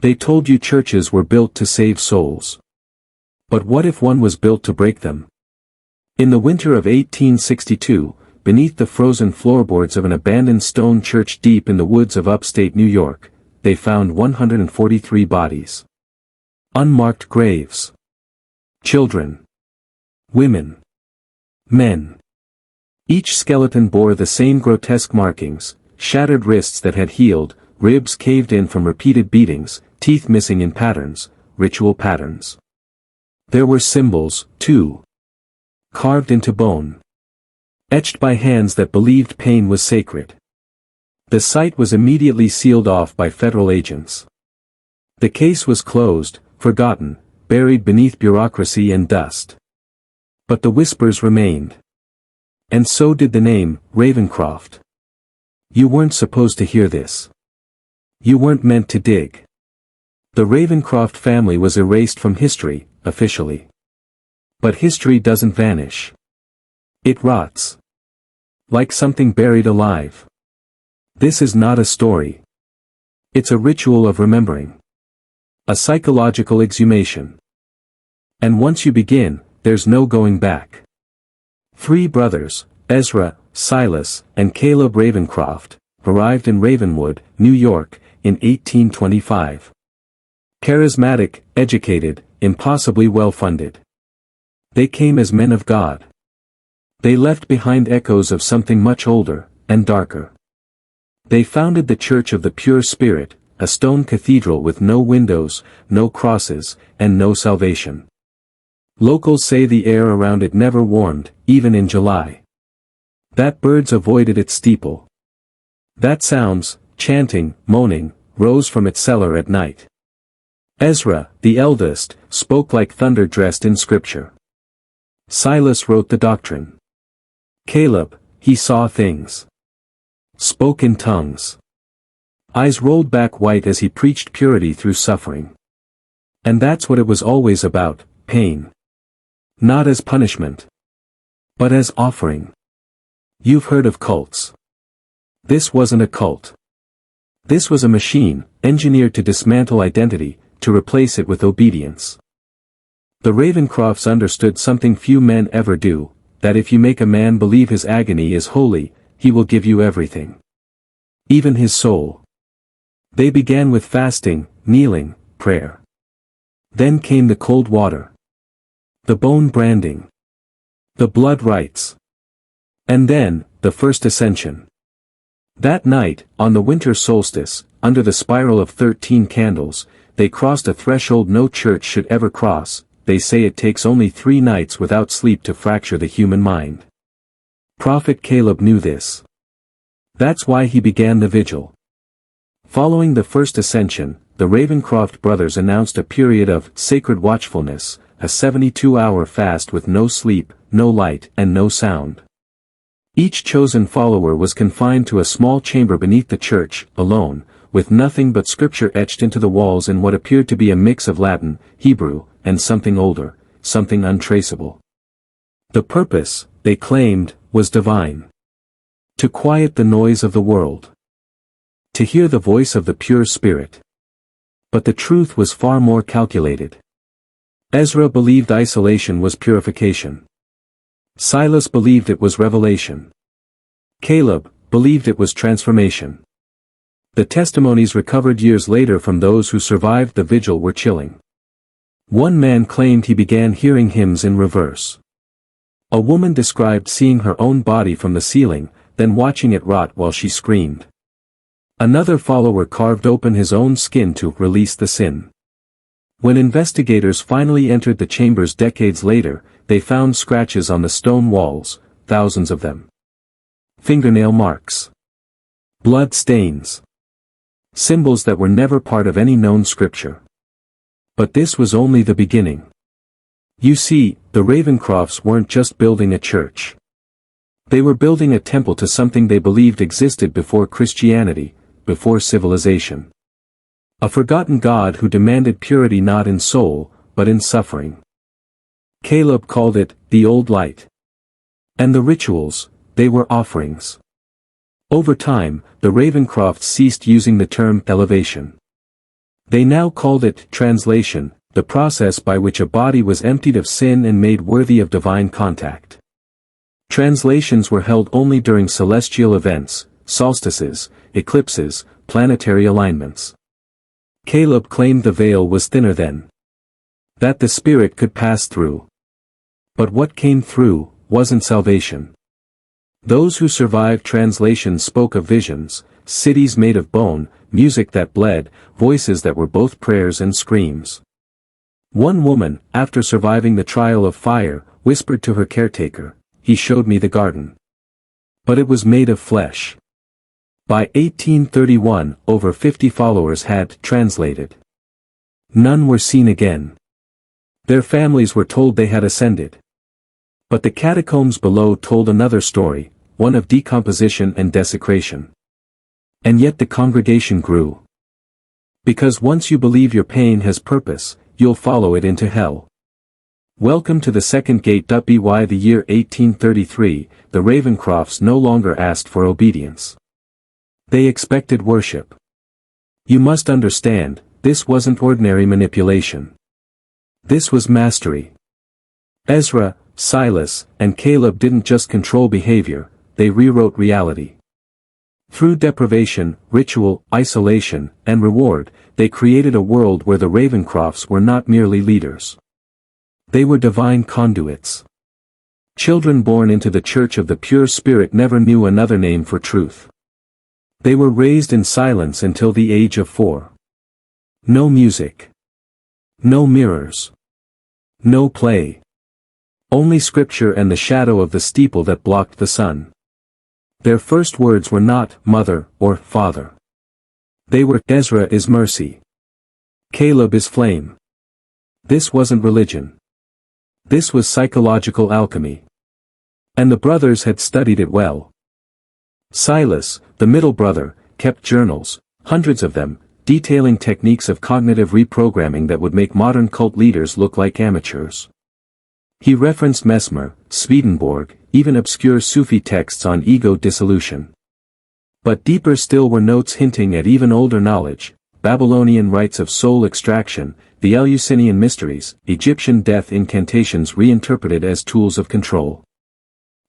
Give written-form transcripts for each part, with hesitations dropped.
They told you churches were built to save souls. But what if one was built to break them? In the winter of 1862, beneath the frozen floorboards of an abandoned stone church deep in the woods of upstate New York, they found 143 bodies. Unmarked graves. Children. Women. Men. Each skeleton bore the same grotesque markings, shattered wrists that had healed, ribs caved in from repeated beatings, teeth missing in patterns, ritual patterns. There were symbols, too. Carved into bone. Etched by hands that believed pain was sacred. The site was immediately sealed off by federal agents. The case was closed, forgotten, buried beneath bureaucracy and dust. But the whispers remained. And so did the name, Ravencroft. You weren't supposed to hear this. You weren't meant to dig. The Ravencroft family was erased from history, officially. But history doesn't vanish. It rots. Like something buried alive. This is not a story. It's a ritual of remembering. A psychological exhumation. And once you begin, there's no going back. 3 brothers, Ezra, Silas, and Caleb Ravencroft, arrived in Ravenwood, New York, in 1825. Charismatic, educated, impossibly well-funded. They came as men of God. They left behind echoes of something much older, and darker. They founded the Church of the Pure Spirit, a stone cathedral with no windows, no crosses, and no salvation. Locals say the air around it never warmed, even in July. That birds avoided its steeple. That sounds, chanting, moaning, rose from its cellar at night. Ezra, the eldest, spoke like thunder dressed in scripture. Silas wrote the Doctrine. Caleb, he saw things. Spoke in tongues. Eyes rolled back white as he preached purity through suffering. And that's what it was always about, pain. Not as punishment. But as offering. You've heard of cults. This wasn't a cult. This was a machine, engineered to dismantle identity, to replace it with obedience. The Ravencrofts understood something few men ever do, that if you make a man believe his agony is holy, he will give you everything. Even his soul. They began with fasting, kneeling, prayer. Then came the cold water. The bone branding. The blood rites. And then, the first ascension. That night, on the winter solstice, under the spiral of 13 candles, they crossed a threshold no church should ever cross. They say it takes only 3 nights without sleep to fracture the human mind. Prophet Caleb knew this. That's why he began the vigil. Following the first ascension, the Ravencroft brothers announced a period of sacred watchfulness, a 72-hour fast with no sleep, no light, and no sound. Each chosen follower was confined to a small chamber beneath the church, alone, with nothing but scripture etched into the walls in what appeared to be a mix of Latin, Hebrew, and something older, something untraceable. The purpose, they claimed, was divine. To quiet the noise of the world. To hear the voice of the pure spirit. But the truth was far more calculated. Ezra believed isolation was purification. Silas believed it was revelation. Caleb believed it was transformation. The testimonies recovered years later from those who survived the vigil were chilling. One man claimed he began hearing hymns in reverse. A woman described seeing her own body from the ceiling, then watching it rot while she screamed. Another follower carved open his own skin to release the sin. When investigators finally entered the chambers decades later, they found scratches on the stone walls, thousands of them. Fingernail marks. Blood stains. Symbols that were never part of any known scripture. But this was only the beginning. You see, the Ravencrofts weren't just building a church. They were building a temple to something they believed existed before Christianity, before civilization. A forgotten God who demanded purity not in soul, but in suffering. Caleb called it, the old light. And the rituals, they were offerings. Over time, the Ravencrofts ceased using the term elevation. They now called it translation, the process by which a body was emptied of sin and made worthy of divine contact. Translations were held only during celestial events, solstices, eclipses, planetary alignments. Caleb claimed the veil was thinner then, that the spirit could pass through. But what came through wasn't salvation. Those who survived translation spoke of visions, cities made of bone, music that bled, voices that were both prayers and screams. One woman, after surviving the trial of fire, whispered to her caretaker, "He showed me the garden. But it was made of flesh." By 1831, over 50 followers had translated. None were seen again. Their families were told they had ascended. But the catacombs below told another story, one of decomposition and desecration. And yet the congregation grew. Because once you believe your pain has purpose, you'll follow it into hell. Welcome to the second gate. By the year 1833, the Ravencrofts no longer asked for obedience. They expected worship. You must understand, this wasn't ordinary manipulation. This was mastery. Ezra, Silas, and Caleb didn't just control behavior, they rewrote reality. Through deprivation, ritual, isolation, and reward, they created a world where the Ravencrofts were not merely leaders. They were divine conduits. Children born into the Church of the Pure Spirit never knew another name for truth. They were raised in silence until the age of 4. No music. No mirrors. No play. Only scripture and the shadow of the steeple that blocked the sun. Their first words were not "mother" or "father." They were "Ezra is mercy. Caleb is flame." This wasn't religion. This was psychological alchemy. And the brothers had studied it well. Silas, the middle brother, kept journals, hundreds of them, detailing techniques of cognitive reprogramming that would make modern cult leaders look like amateurs. He referenced Mesmer, Swedenborg, even obscure Sufi texts on ego dissolution. But deeper still were notes hinting at even older knowledge, Babylonian rites of soul extraction, the Eleusinian mysteries, Egyptian death incantations reinterpreted as tools of control.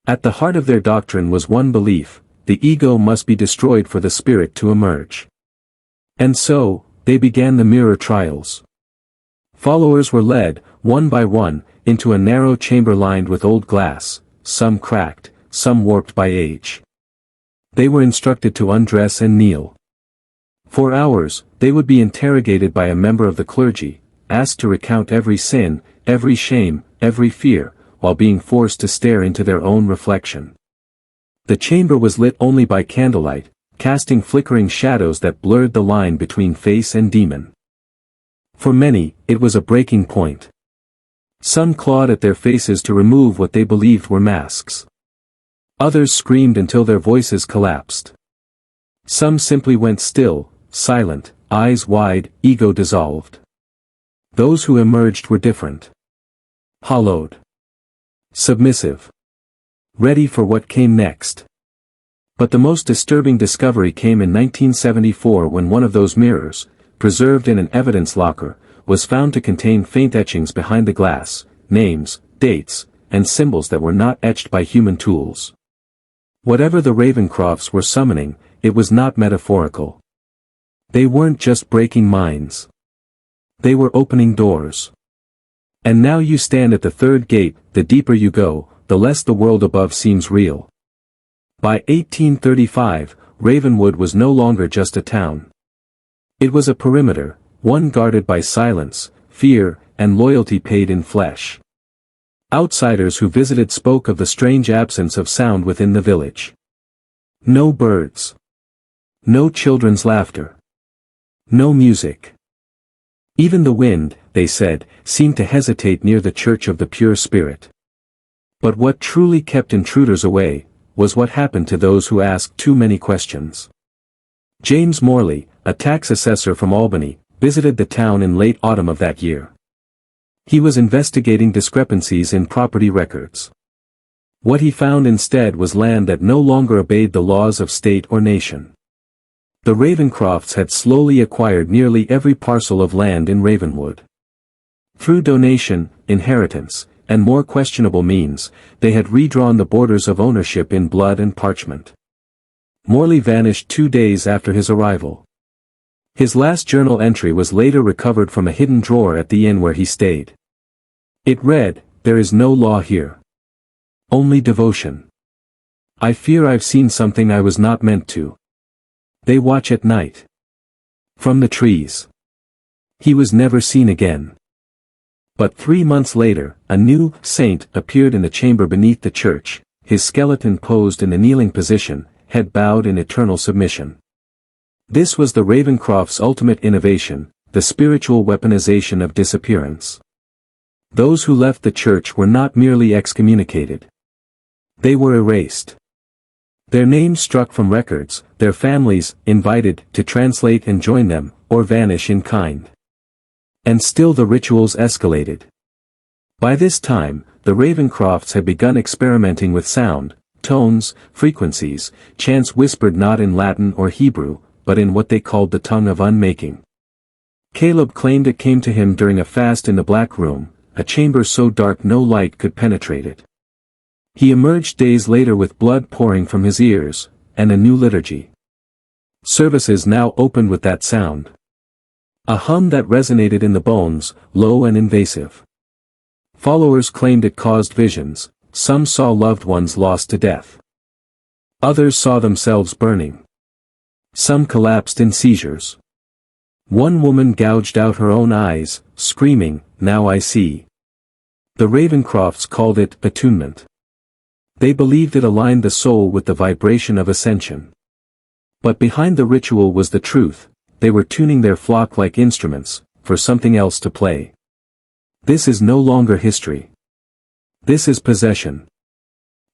At the heart of their doctrine was one belief: the ego must be destroyed for the spirit to emerge. And so, they began the mirror trials. Followers were led, one by one, into a narrow chamber lined with old glass, some cracked, some warped by age. They were instructed to undress and kneel. For hours, they would be interrogated by a member of the clergy, asked to recount every sin, every shame, every fear, while being forced to stare into their own reflection. The chamber was lit only by candlelight, casting flickering shadows that blurred the line between face and demon. For many, it was a breaking point. Some clawed at their faces to remove what they believed were masks. Others screamed until their voices collapsed. Some simply went still, silent, eyes wide, ego dissolved. Those who emerged were different. Hollowed. Submissive. Ready for what came next. But the most disturbing discovery came in 1974 when one of those mirrors, preserved in an evidence locker, was found to contain faint etchings behind the glass, names, dates, and symbols that were not etched by human tools. Whatever the Ravencrofts were summoning, it was not metaphorical. They weren't just breaking minds. They were opening doors. And now you stand at the third gate. The deeper you go, the less the world above seems real. By 1835, Ravenwood was no longer just a town. It was a perimeter, one guarded by silence, fear, and loyalty paid in flesh. Outsiders who visited spoke of the strange absence of sound within the village. No birds. No children's laughter. No music. Even the wind, they said, seemed to hesitate near the Church of the Pure Spirit. But what truly kept intruders away, was what happened to those who asked too many questions. James Morley, a tax assessor from Albany, visited the town in late autumn of that year. He was investigating discrepancies in property records. What he found instead was land that no longer obeyed the laws of state or nation. The Ravencrofts had slowly acquired nearly every parcel of land in Ravenwood. Through donation, inheritance, and more questionable means, they had redrawn the borders of ownership in blood and parchment. Morley vanished 2 days after his arrival. His last journal entry was later recovered from a hidden drawer at the inn where he stayed. It read, "There is no law here. Only devotion. I fear I've seen something I was not meant to. They watch at night. From the trees." He was never seen again. But 3 months later, a new saint appeared in the chamber beneath the church, his skeleton posed in a kneeling position, head bowed in eternal submission. This was the Ravencroft's ultimate innovation, the spiritual weaponization of disappearance. Those who left the church were not merely excommunicated. They were erased. Their names struck from records, their families invited to translate and join them, or vanish in kind. And still the rituals escalated. By this time, the Ravencrofts had begun experimenting with sound, tones, frequencies, chants whispered not in Latin or Hebrew, but in what they called the tongue of unmaking. Caleb claimed it came to him during a fast in the Black Room, a chamber so dark no light could penetrate it. He emerged days later with blood pouring from his ears, and a new liturgy. Services now opened with that sound. A hum that resonated in the bones, low and invasive. Followers claimed it caused visions, some saw loved ones lost to death. Others saw themselves burning. Some collapsed in seizures. One woman gouged out her own eyes, screaming, "Now I see." The Ravencrofts called it attunement. They believed it aligned the soul with the vibration of Ascension. But behind the ritual was the truth, they were tuning their flock like instruments, for something else to play. This is no longer history. This is possession.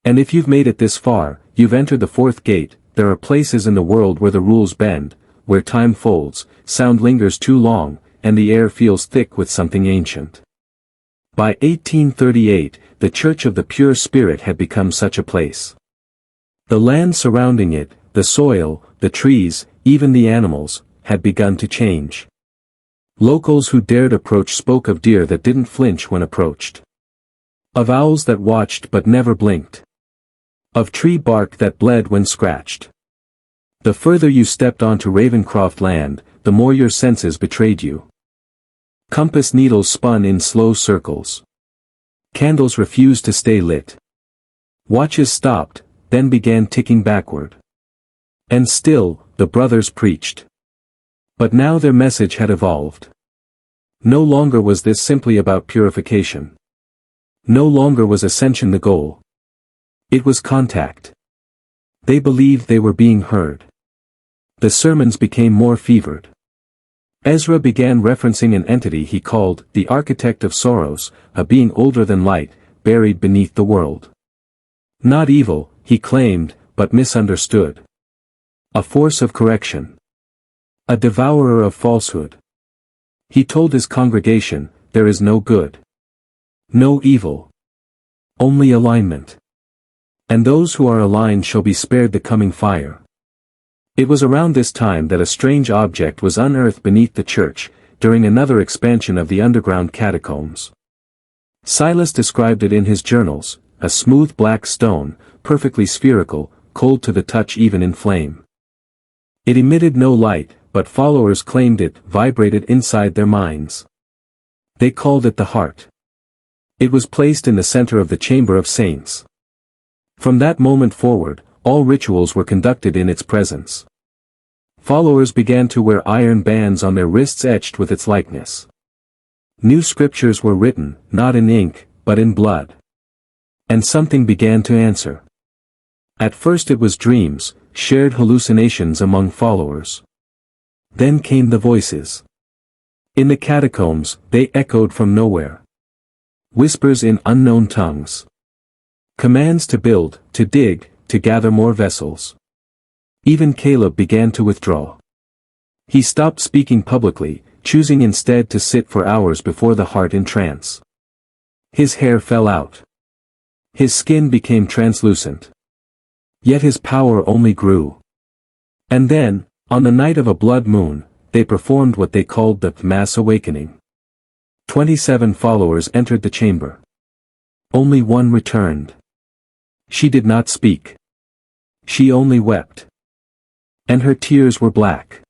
And if you've made it this far, you've entered the fourth gate. There are places in the world where the rules bend, where time folds, sound lingers too long, and the air feels thick with something ancient. By 1838, the Church of the Pure Spirit had become such a place. The land surrounding it, the soil, the trees, even the animals, had begun to change. Locals who dared approach spoke of deer that didn't flinch when approached. Of owls that watched but never blinked. Of tree bark that bled when scratched. The further you stepped onto Ravencroft land, the more your senses betrayed you. Compass needles spun in slow circles. Candles refused to stay lit. Watches stopped, then began ticking backward. And still, the brothers preached. But now their message had evolved. No longer was this simply about purification. No longer was ascension the goal. It was contact. They believed they were being heard. The sermons became more fevered. Ezra began referencing an entity he called the Architect of Sorrows, a being older than light, buried beneath the world. Not evil, he claimed, but misunderstood. A force of correction. A devourer of falsehood. He told his congregation, there is no good. No evil. Only alignment. And those who are aligned shall be spared the coming fire. It was around this time that a strange object was unearthed beneath the church, during another expansion of the underground catacombs. Silas described it in his journals, a smooth black stone, perfectly spherical, cold to the touch even in flame. It emitted no light, but followers claimed it vibrated inside their minds. They called it the heart. It was placed in the center of the Chamber of Saints. From that moment forward, all rituals were conducted in its presence. Followers began to wear iron bands on their wrists etched with its likeness. New scriptures were written, not in ink, but in blood. And something began to answer. At first it was dreams, shared hallucinations among followers. Then came the voices. In the catacombs, they echoed from nowhere. Whispers in unknown tongues. Commands to build, to dig, to gather more vessels. Even Caleb began to withdraw. He stopped speaking publicly, choosing instead to sit for hours before the heart in trance. His hair fell out. His skin became translucent. Yet his power only grew. And then, On the night of a blood moon, they performed what they called the mass awakening. 27 followers entered the chamber. Only one returned. She did not speak. She only wept. And her tears were black.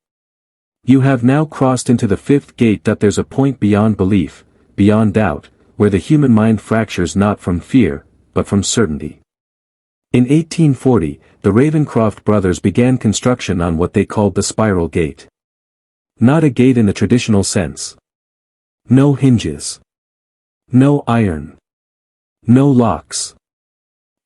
You have now crossed into the fifth gate. There's a point beyond belief, beyond doubt, where the human mind fractures not from fear, but from certainty. In 1840, the Ravencroft brothers began construction on what they called the spiral gate. Not a gate in the traditional sense. No hinges. No iron. No locks.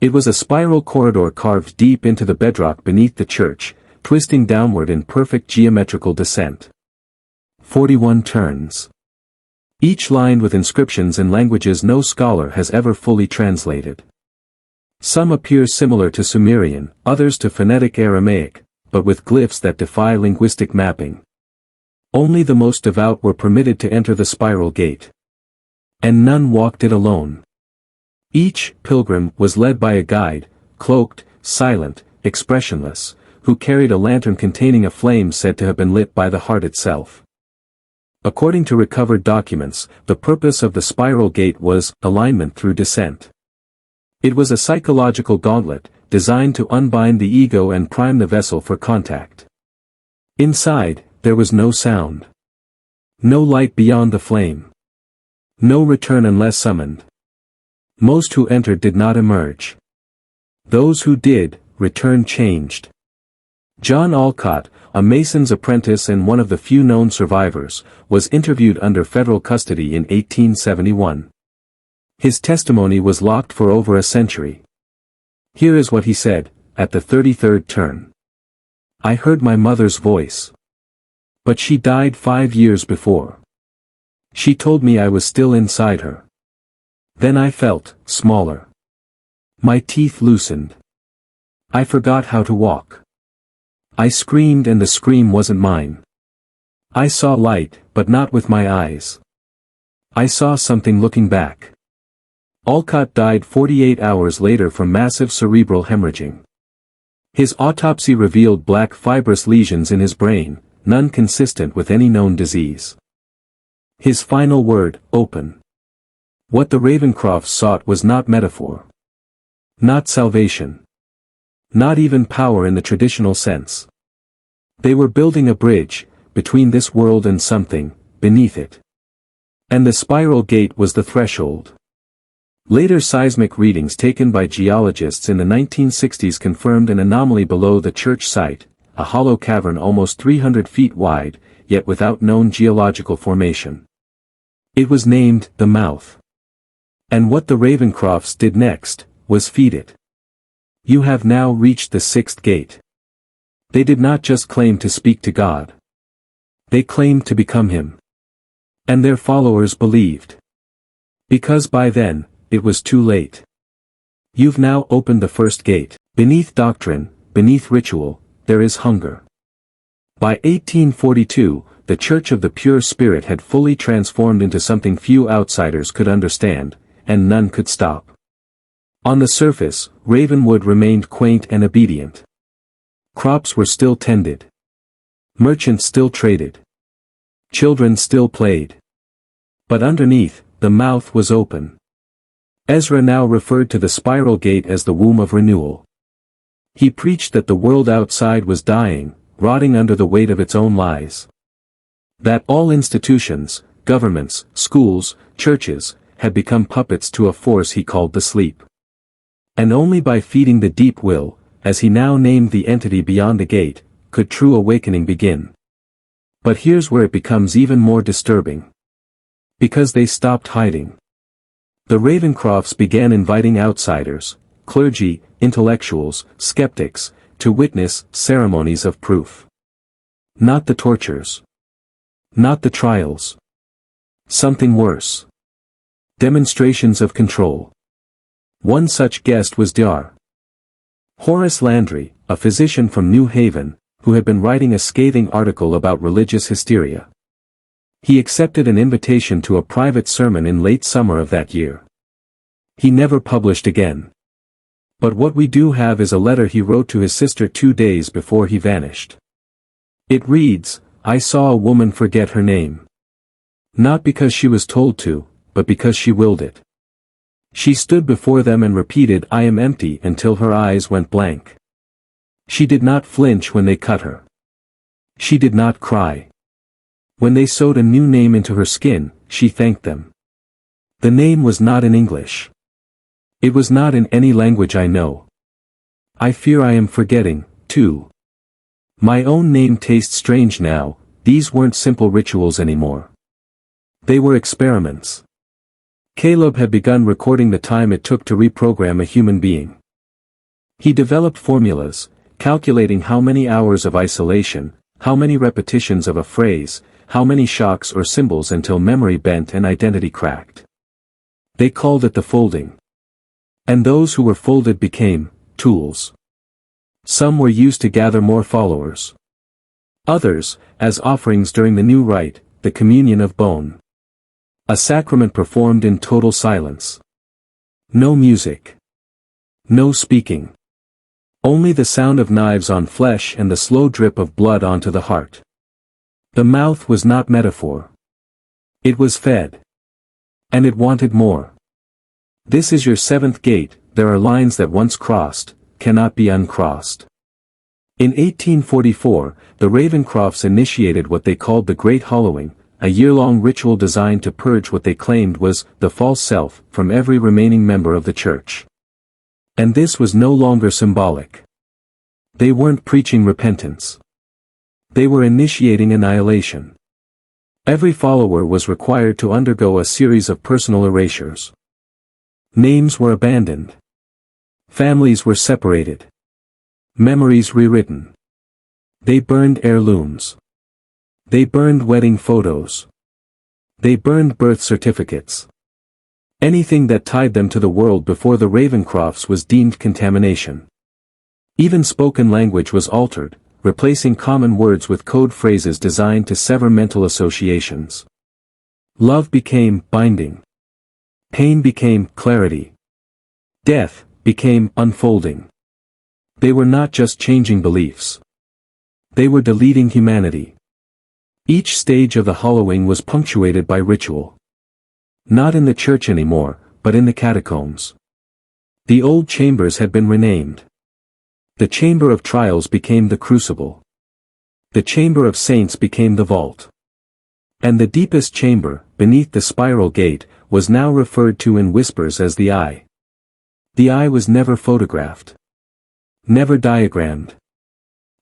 It was a spiral corridor carved deep into the bedrock beneath the church, twisting downward in perfect geometrical descent. 41 turns. Each lined with inscriptions in languages no scholar has ever fully translated. Some appear similar to Sumerian, others to phonetic Aramaic, but with glyphs that defy linguistic mapping. Only the most devout were permitted to enter the spiral gate. And none walked it alone. Each pilgrim was led by a guide, cloaked, silent, expressionless, who carried a lantern containing a flame said to have been lit by the heart itself. According to recovered documents, the purpose of the spiral gate was alignment through descent. It was a psychological gauntlet, designed to unbind the ego and prime the vessel for contact. Inside, there was no sound. No light beyond the flame. No return unless summoned. Most who entered did not emerge. Those who did, return changed. John Alcott, a mason's apprentice and one of the few known survivors, was interviewed under federal custody in 1871. His testimony was locked for over a century. Here is what he said, at the 33rd turn. I heard my mother's voice. But she died 5 years before. She told me I was still inside her. Then I felt smaller. My teeth loosened. I forgot how to walk. I screamed and the scream wasn't mine. I saw light, but not with my eyes. I saw something looking back. Alcott died 48 hours later from massive cerebral hemorrhaging. His autopsy revealed black fibrous lesions in his brain, none consistent with any known disease. His final word, open. What the Ravencrofts sought was not metaphor. Not salvation. Not even power in the traditional sense. They were building a bridge, between this world and something, beneath it. And the spiral gate was the threshold. Later seismic readings taken by geologists in the 1960s confirmed an anomaly below the church site, a hollow cavern almost 300 feet wide, yet without known geological formation. It was named the Mouth. And what the Ravencrofts did next, was feed it. You have now reached the sixth gate. They did not just claim to speak to God. They claimed to become Him. And their followers believed. Because by then, it was too late. You've now opened the first gate. Beneath doctrine, beneath ritual, there is hunger. By 1842, the Church of the Pure Spirit had fully transformed into something few outsiders could understand, and none could stop. On the surface, Ravenwood remained quaint and obedient. Crops were still tended. Merchants still traded. Children still played. But underneath, the mouth was open. Ezra now referred to the spiral gate as the womb of renewal. He preached that the world outside was dying, rotting under the weight of its own lies. That all institutions, governments, schools, churches, had become puppets to a force he called the sleep. And only by feeding the deep will, as he now named the entity beyond the gate, could true awakening begin. But here's where it becomes even more disturbing. Because they stopped hiding. The Ravencrofts began inviting outsiders, clergy, intellectuals, skeptics, to witness ceremonies of proof. Not the tortures. Not the trials. Something worse. Demonstrations of control. One such guest was Dr. Horace Landry, a physician from New Haven, who had been writing a scathing article about religious hysteria. He accepted an invitation to a private sermon in late summer of that year. He never published again. But what we do have is a letter he wrote to his sister 2 days before he vanished. It reads, I saw a woman forget her name. Not because she was told to, but because she willed it. She stood before them and repeated I am empty until her eyes went blank. She did not flinch when they cut her. She did not cry. When they sewed a new name into her skin, she thanked them. The name was not in English. It was not in any language I know. I fear I am forgetting, too. My own name tastes strange now. These weren't simple rituals anymore. They were experiments. Caleb had begun recording the time it took to reprogram a human being. He developed formulas, calculating how many hours of isolation, how many repetitions of a phrase, how many shocks or symbols until memory bent and identity cracked. They called it the folding. And those who were folded became tools. Some were used to gather more followers. Others, as offerings during the new rite, the communion of bone. A sacrament performed in total silence. No music. No speaking. Only the sound of knives on flesh and the slow drip of blood onto the heart. The mouth was not metaphor. It was fed. And it wanted more. This is your seventh gate, there are lines that once crossed, cannot be uncrossed. In 1844, the Ravencrofts initiated what they called the Great Hollowing, a year-long ritual designed to purge what they claimed was the false self from every remaining member of the church. And this was no longer symbolic. They weren't preaching repentance. They were initiating annihilation. Every follower was required to undergo a series of personal erasures. Names were abandoned. Families were separated. Memories rewritten. They burned heirlooms. They burned wedding photos. They burned birth certificates. Anything that tied them to the world before the Ravencrofts was deemed contamination. Even spoken language was altered, replacing common words with code phrases designed to sever mental associations. Love became binding. Pain became clarity. Death became unfolding. They were not just changing beliefs. They were deleting humanity. Each stage of the hollowing was punctuated by ritual. Not in the church anymore, but in the catacombs. The old chambers had been renamed. The chamber of trials became the crucible. The chamber of saints became the vault. And the deepest chamber, beneath the spiral gate, was now referred to in whispers as the eye. The eye was never photographed. Never diagrammed.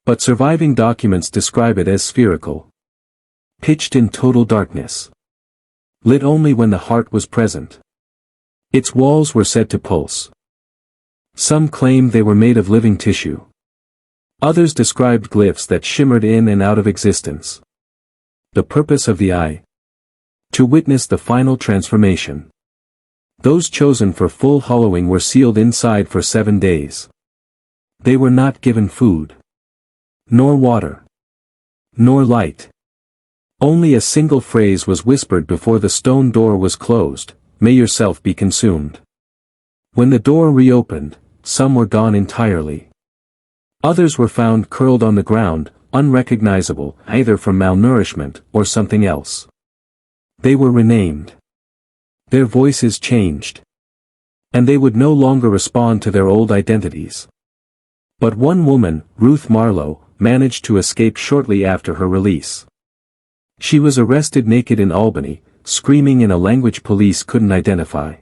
But surviving documents describe it as spherical. Pitched in total darkness. Lit only when the heart was present. Its walls were said to pulse. Some claimed they were made of living tissue. Others described glyphs that shimmered in and out of existence. The purpose of the eye? To witness the final transformation. Those chosen for full hollowing were sealed inside for 7 days. They were not given food. Nor water. Nor light. Only a single phrase was whispered before the stone door was closed, may yourself be consumed. When the door reopened, some were gone entirely. Others were found curled on the ground, unrecognizable either from malnourishment or something else. They were renamed. Their voices changed. And they would no longer respond to their old identities. But one woman, Ruth Marlowe, managed to escape shortly after her release. She was arrested naked in Albany, screaming in a language police couldn't identify.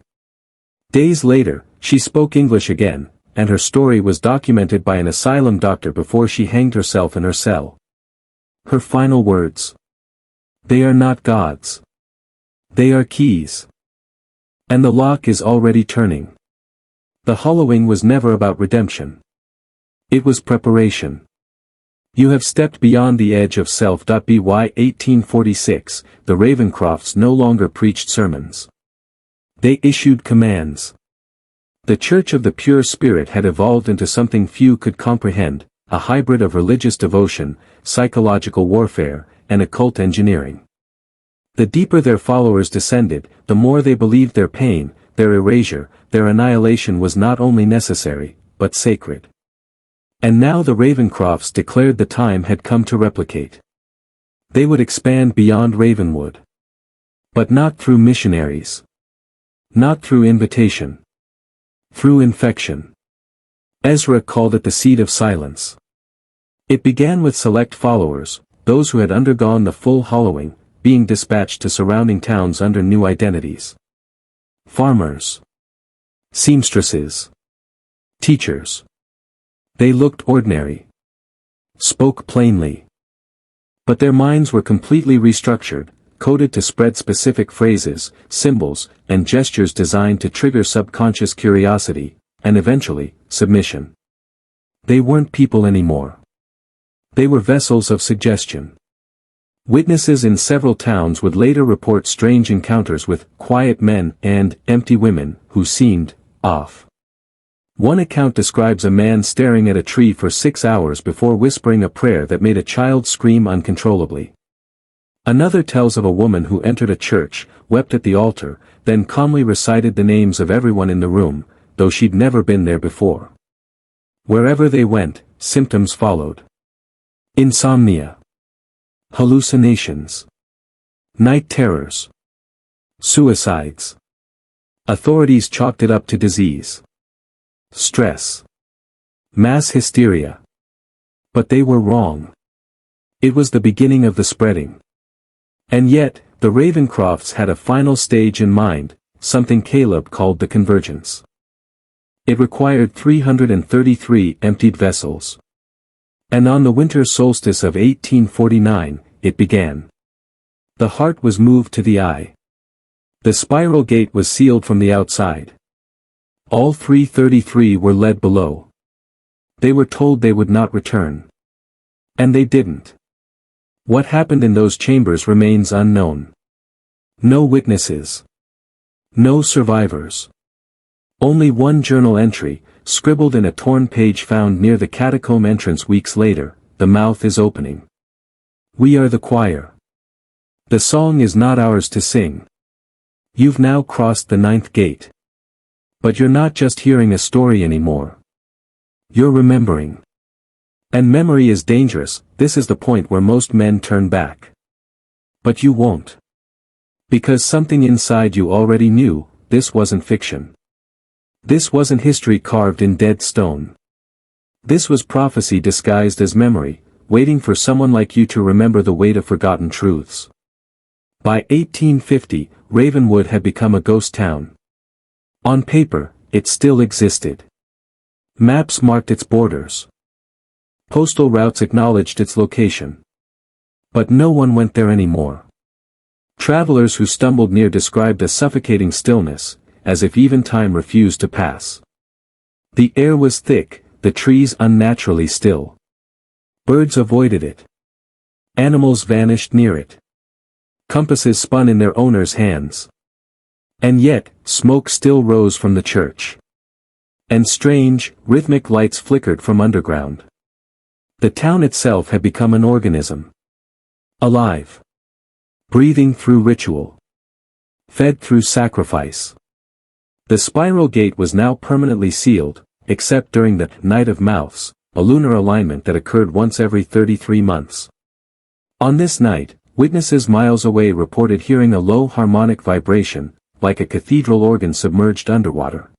Days later, she spoke English again, and her story was documented by an asylum doctor before she hanged herself in her cell. Her final words. They are not gods. They are keys. And the lock is already turning. The hollowing was never about redemption. It was preparation. You have stepped beyond the edge of self. By 1846, the Ravencrofts no longer preached sermons. They issued commands. The Church of the Pure Spirit had evolved into something few could comprehend, a hybrid of religious devotion, psychological warfare, and occult engineering. The deeper their followers descended, the more they believed their pain, their erasure, their annihilation was not only necessary, but sacred. And now the Ravencrofts declared the time had come to replicate. They would expand beyond Ravenwood. But not through missionaries. Not through invitation. Through infection. Ezra called it the seed of silence. It began with select followers, those who had undergone the full hollowing, being dispatched to surrounding towns under new identities. Farmers. Seamstresses. Teachers. They looked ordinary. Spoke plainly. But their minds were completely restructured, coded to spread specific phrases, symbols, and gestures designed to trigger subconscious curiosity, and eventually, submission. They weren't people anymore. They were vessels of suggestion. Witnesses in several towns would later report strange encounters with quiet men and empty women who seemed off. One account describes a man staring at a tree for 6 hours before whispering a prayer that made a child scream uncontrollably. Another tells of a woman who entered a church, wept at the altar, then calmly recited the names of everyone in the room, though she'd never been there before. Wherever they went, symptoms followed. Insomnia. Hallucinations. Night terrors. Suicides. Authorities chalked it up to disease. Stress. Mass hysteria. But they were wrong. It was the beginning of the spreading. And yet, the Ravencrofts had a final stage in mind, something Caleb called the convergence. It required 333 emptied vessels. And on the winter solstice of 1849, it began. The heart was moved to the eye. The spiral gate was sealed from the outside. All 333 were led below. They were told they would not return. And they didn't. What happened in those chambers remains unknown. No witnesses. No survivors. Only one journal entry, scribbled in a torn page found near the catacomb entrance weeks later, the mouth is opening. We are the choir. The song is not ours to sing. You've now crossed the 9th gate. But you're not just hearing a story anymore. You're remembering. And memory is dangerous, this is the point where most men turn back. But you won't. Because something inside you already knew, this wasn't fiction. This wasn't history carved in dead stone. This was prophecy disguised as memory, waiting for someone like you to remember the weight of forgotten truths. By 1850, Ravenwood had become a ghost town. On paper, it still existed. Maps marked its borders. Postal routes acknowledged its location. But no one went there anymore. Travelers who stumbled near described a suffocating stillness, as if even time refused to pass. The air was thick, the trees unnaturally still. Birds avoided it. Animals vanished near it. Compasses spun in their owners' hands. And yet, smoke still rose from the church. And strange, rhythmic lights flickered from underground. The town itself had become an organism. Alive. Breathing through ritual. Fed through sacrifice. The spiral gate was now permanently sealed, except during the Night of Mouths, a lunar alignment that occurred once every 33 months. On this night, witnesses miles away reported hearing a low harmonic vibration, like a cathedral organ submerged underwater.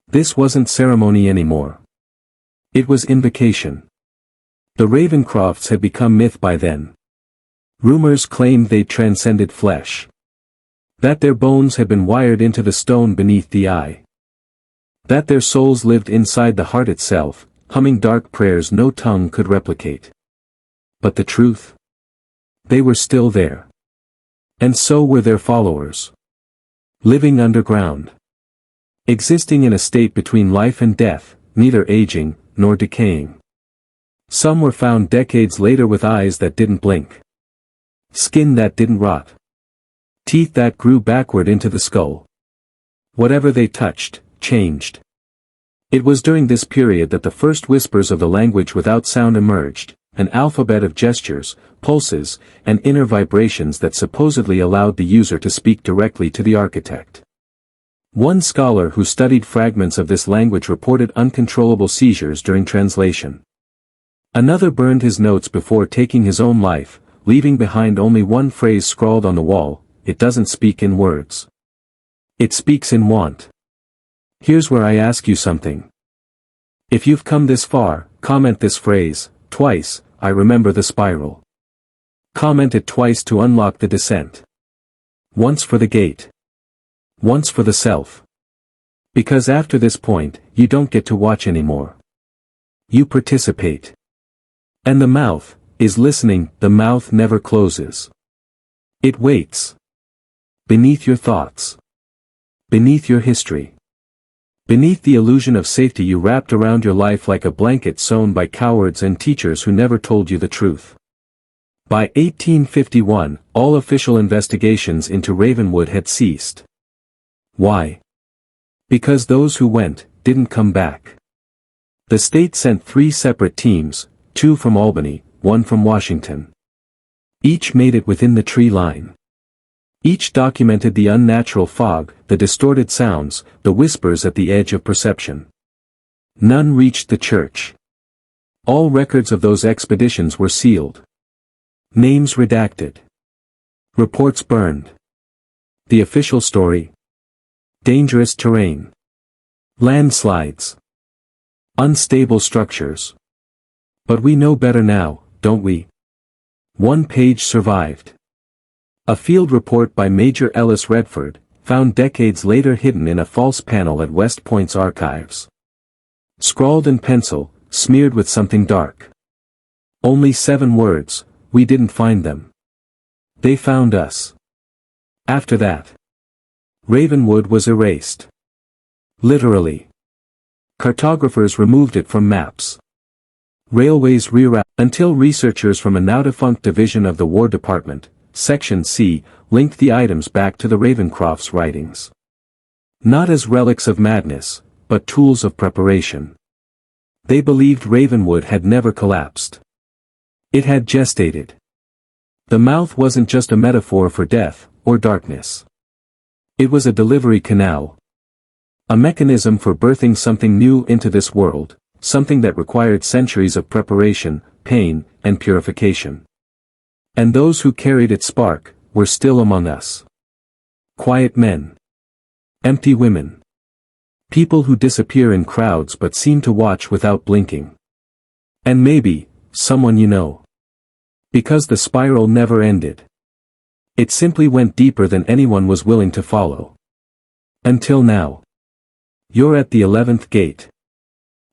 This wasn't ceremony anymore. It was invocation. The Ravencrofts had become myth by then. Rumors claimed they transcended flesh. That their bones had been wired into the stone beneath the eye. That their souls lived inside the heart itself, humming dark prayers no tongue could replicate. But the truth? They were still there. And so were their followers. Living underground. Existing in a state between life and death, neither aging, nor decaying. Some were found decades later with eyes that didn't blink. Skin that didn't rot. Teeth that grew backward into the skull. Whatever they touched, changed. It was during this period that the first whispers of the language without sound emerged, an alphabet of gestures, pulses, and inner vibrations that supposedly allowed the user to speak directly to the architect. One scholar who studied fragments of this language reported uncontrollable seizures during translation. Another burned his notes before taking his own life, leaving behind only one phrase scrawled on the wall: "It doesn't speak in words. It speaks in want." Here's where I ask you something. If you've come this far, comment this phrase: "Twice, I remember the spiral." Comment it twice to unlock the descent. Once for the gate. Once for the self. Because after this point, you don't get to watch anymore. You participate. And the mouth is listening. The mouth never closes. It waits. Beneath your thoughts. Beneath your history. Beneath the illusion of safety you wrapped around your life like a blanket sewn by cowards and teachers who never told you the truth. By 1851, all official investigations into Ravenwood had ceased. Why? Because those who went, didn't come back. The state sent 3 separate teams, 2 from Albany, 1 from Washington. Each made it within the tree line. Each documented the unnatural fog, the distorted sounds, the whispers at the edge of perception. None reached the church. All records of those expeditions were sealed. Names redacted. Reports burned. The official story: dangerous terrain. Landslides. Unstable structures. But we know better now, don't we? One page survived. A field report by Major Ellis Redford, found decades later hidden in a false panel at West Point's archives. Scrawled in pencil, smeared with something dark. Only 7 words: "We didn't find them. They found us." After that, Ravenwood was erased. Literally. Cartographers removed it from maps. Railways rerouted, until researchers from a now-defunct division of the War Department, Section C, linked the items back to the Ravencroft's writings. Not as relics of madness, but tools of preparation. They believed Ravenwood had never collapsed. It had gestated. The mouth wasn't just a metaphor for death, or darkness. It was a delivery canal. A mechanism for birthing something new into this world, something that required centuries of preparation, pain, and purification. And those who carried its spark, were still among us. Quiet men. Empty women. People who disappear in crowds but seem to watch without blinking. And maybe, someone you know. Because the spiral never ended. It simply went deeper than anyone was willing to follow. Until now. You're at the 11th gate.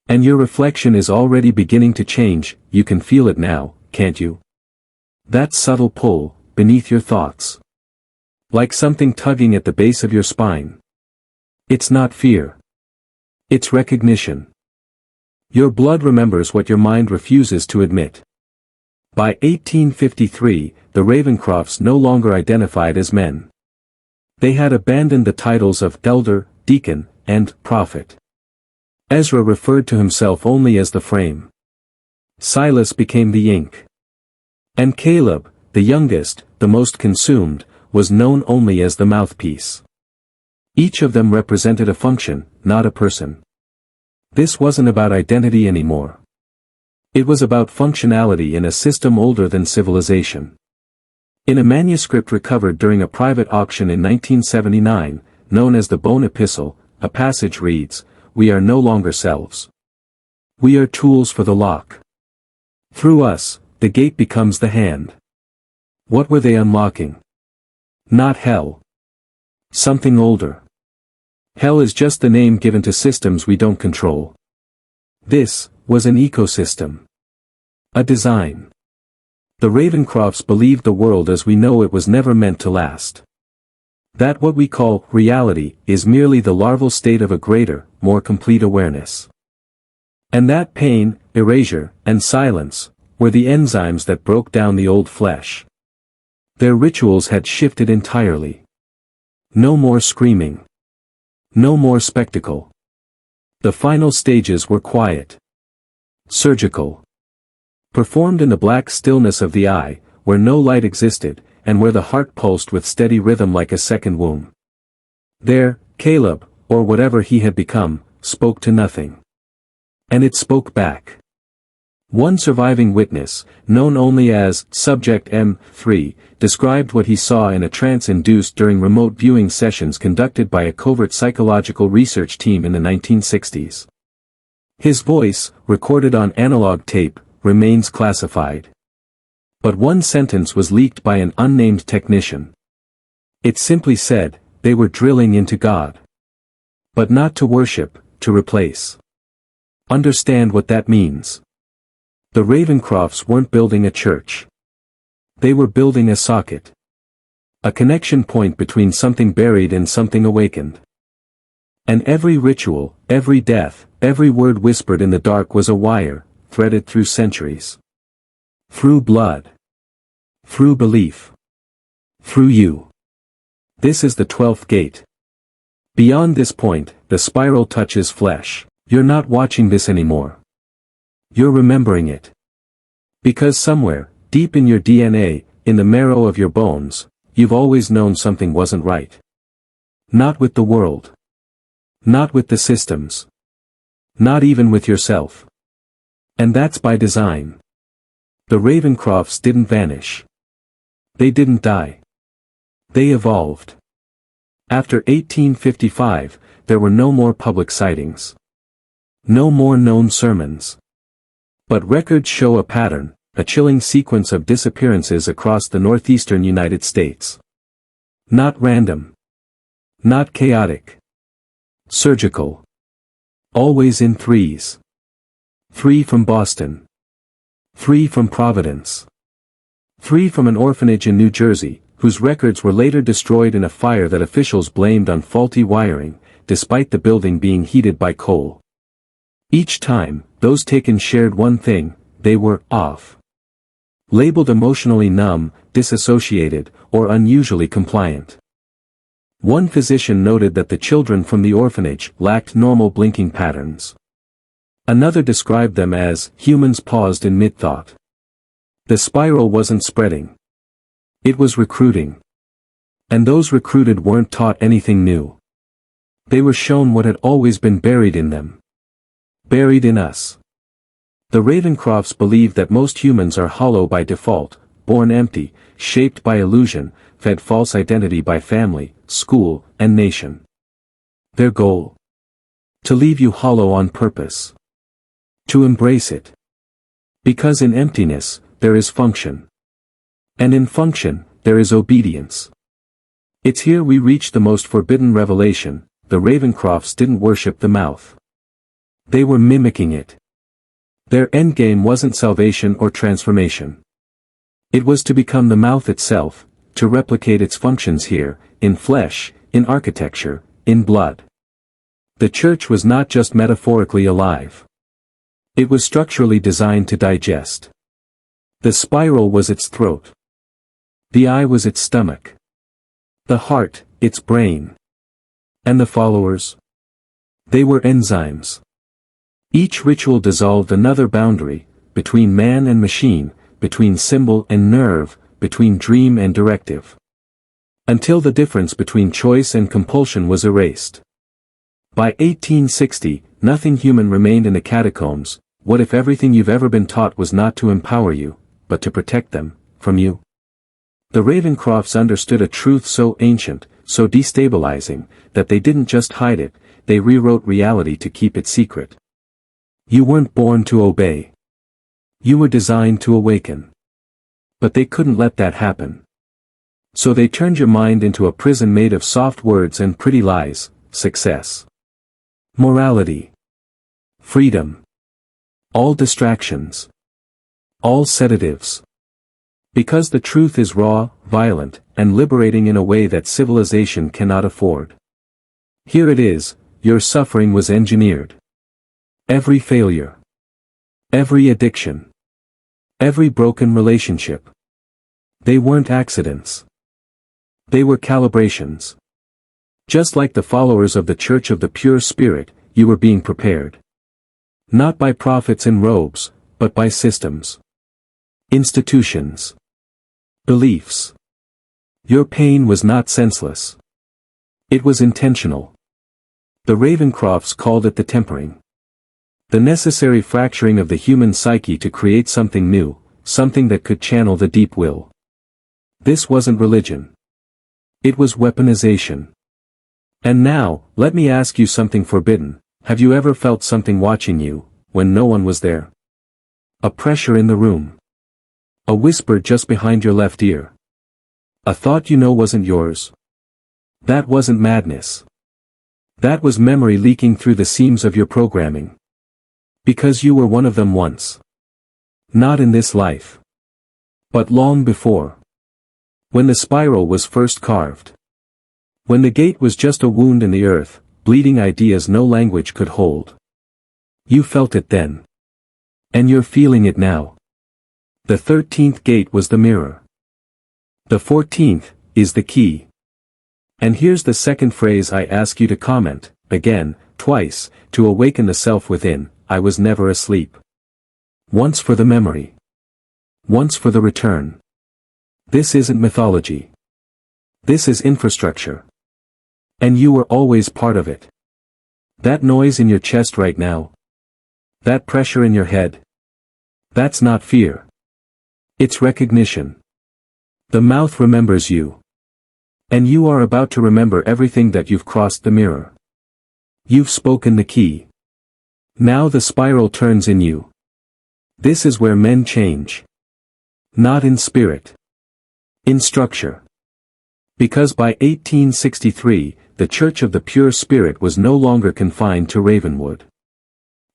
And your reflection is already beginning to change. You can feel it now, can't you? That subtle pull, beneath your thoughts. Like something tugging at the base of your spine. It's not fear. It's recognition. Your blood remembers what your mind refuses to admit. By 1853, the Ravencrofts no longer identified as men. They had abandoned the titles of elder, deacon, and prophet. Ezra referred to himself only as the frame. Silas became the ink. And Caleb, the youngest, the most consumed, was known only as the mouthpiece. Each of them represented a function, not a person. This wasn't about identity anymore. It was about functionality in a system older than civilization. In a manuscript recovered during a private auction in 1979, known as the Bone Epistle, a passage reads, "We are no longer selves. We are tools for the lock. Through us, the gate becomes the hand." What were they unlocking? Not hell. Something older. Hell is just the name given to systems we don't control. This was an ecosystem. A design. The Ravencrofts believed the world as we know it was never meant to last. That what we call reality is merely the larval state of a greater, more complete awareness. And that pain, erasure, and silence were the enzymes that broke down the old flesh. Their rituals had shifted entirely. No more screaming. No more spectacle. The final stages were quiet. Surgical. Performed in the black stillness of the eye, where no light existed, and where the heart pulsed with steady rhythm like a second womb. There, Caleb, or whatever he had become, spoke to nothing. And it spoke back. One surviving witness, known only as Subject M3, described what he saw in a trance induced during remote viewing sessions conducted by a covert psychological research team in the 1960s. His voice, recorded on analog tape, remains classified. But one sentence was leaked by an unnamed technician. It simply said, they were drilling into God. But not to worship, to replace. Understand what that means. The Ravencrofts weren't building a church. They were building a socket. A connection point between something buried and something awakened. And every ritual, every death, every word whispered in the dark was a wire, threaded through centuries. Through blood. Through belief. Through you. This is the 12th gate. Beyond this point, the spiral touches flesh. You're not watching this anymore. You're remembering it. Because somewhere, deep in your DNA, in the marrow of your bones, you've always known something wasn't right. Not with the world. Not with the systems. Not even with yourself. And that's by design. The Ravencrofts didn't vanish. They didn't die. They evolved. After 1855, there were no more public sightings. No more known sermons. But records show a pattern, a chilling sequence of disappearances across the northeastern United States. Not random. Not chaotic. Surgical. Always in threes. 3 from Boston. 3 from Providence. 3 from an orphanage in New Jersey, whose records were later destroyed in a fire that officials blamed on faulty wiring, despite the building being heated by coal. Each time, those taken shared one thing: they were off. Labeled emotionally numb, disassociated, or unusually compliant. One physician noted that the children from the orphanage lacked normal blinking patterns. Another described them as humans paused in mid-thought. The spiral wasn't spreading. It was recruiting. And those recruited weren't taught anything new. They were shown what had always been buried in them. Buried in us. The Ravencrofts believed that most humans are hollow by default, born empty, shaped by illusion, fed false identity by family, school, and nation. Their goal? To leave you hollow on purpose. To embrace it. Because in emptiness, there is function. And in function, there is obedience. It's here we reach the most forbidden revelation: the Ravencrofts didn't worship the mouth. They were mimicking it. Their endgame wasn't salvation or transformation. It was to become the mouth itself, to replicate its functions here, in flesh, in architecture, in blood. The church was not just metaphorically alive. It was structurally designed to digest. The spiral was its throat. The eye was its stomach. The heart, its brain. And the followers? They were enzymes. Each ritual dissolved another boundary, between man and machine, between symbol and nerve, between dream and directive. Until the difference between choice and compulsion was erased. By 1860, nothing human remained in the catacombs. What if everything you've ever been taught was not to empower you, but to protect them, from you? The Ravencrofts understood a truth so ancient, so destabilizing, that they didn't just hide it, they rewrote reality to keep it secret. You weren't born to obey. You were designed to awaken. But they couldn't let that happen. So they turned your mind into a prison made of soft words and pretty lies: success, morality, freedom. All distractions. All sedatives. Because the truth is raw, violent, and liberating in a way that civilization cannot afford. Here it is: your suffering was engineered. Every failure. Every addiction. Every broken relationship. They weren't accidents. They were calibrations. Just like the followers of the Church of the Pure Spirit, you were being prepared. Not by prophets in robes, but by systems. Institutions. Beliefs. Your pain was not senseless. It was intentional. The Ravencrofts called it the tempering. The necessary fracturing of the human psyche to create something new, something that could channel the deep will. This wasn't religion. It was weaponization. And now, let me ask you something forbidden. Have you ever felt something watching you, when no one was there? A pressure in the room. A whisper just behind your left ear. A thought you know wasn't yours. That wasn't madness. That was memory leaking through the seams of your programming. Because you were one of them once. Not in this life. But long before. When the spiral was first carved. When the gate was just a wound in the earth, bleeding ideas no language could hold. You felt it then. And you're feeling it now. The 13th gate was the mirror. The 14th is the key. And here's the second phrase I ask you to comment, again, twice, to awaken the self within. I was never asleep. Once for the memory. Once for the return. This isn't mythology. This is infrastructure. And you were always part of it. That noise in your chest right now. That pressure in your head. That's not fear. It's recognition. The mouth remembers you. And you are about to remember everything that you've crossed the mirror. You've spoken the key. Now the spiral turns in you. This is where men change. Not in spirit. In structure. Because by 1863, the Church of the Pure Spirit was no longer confined to Ravenwood.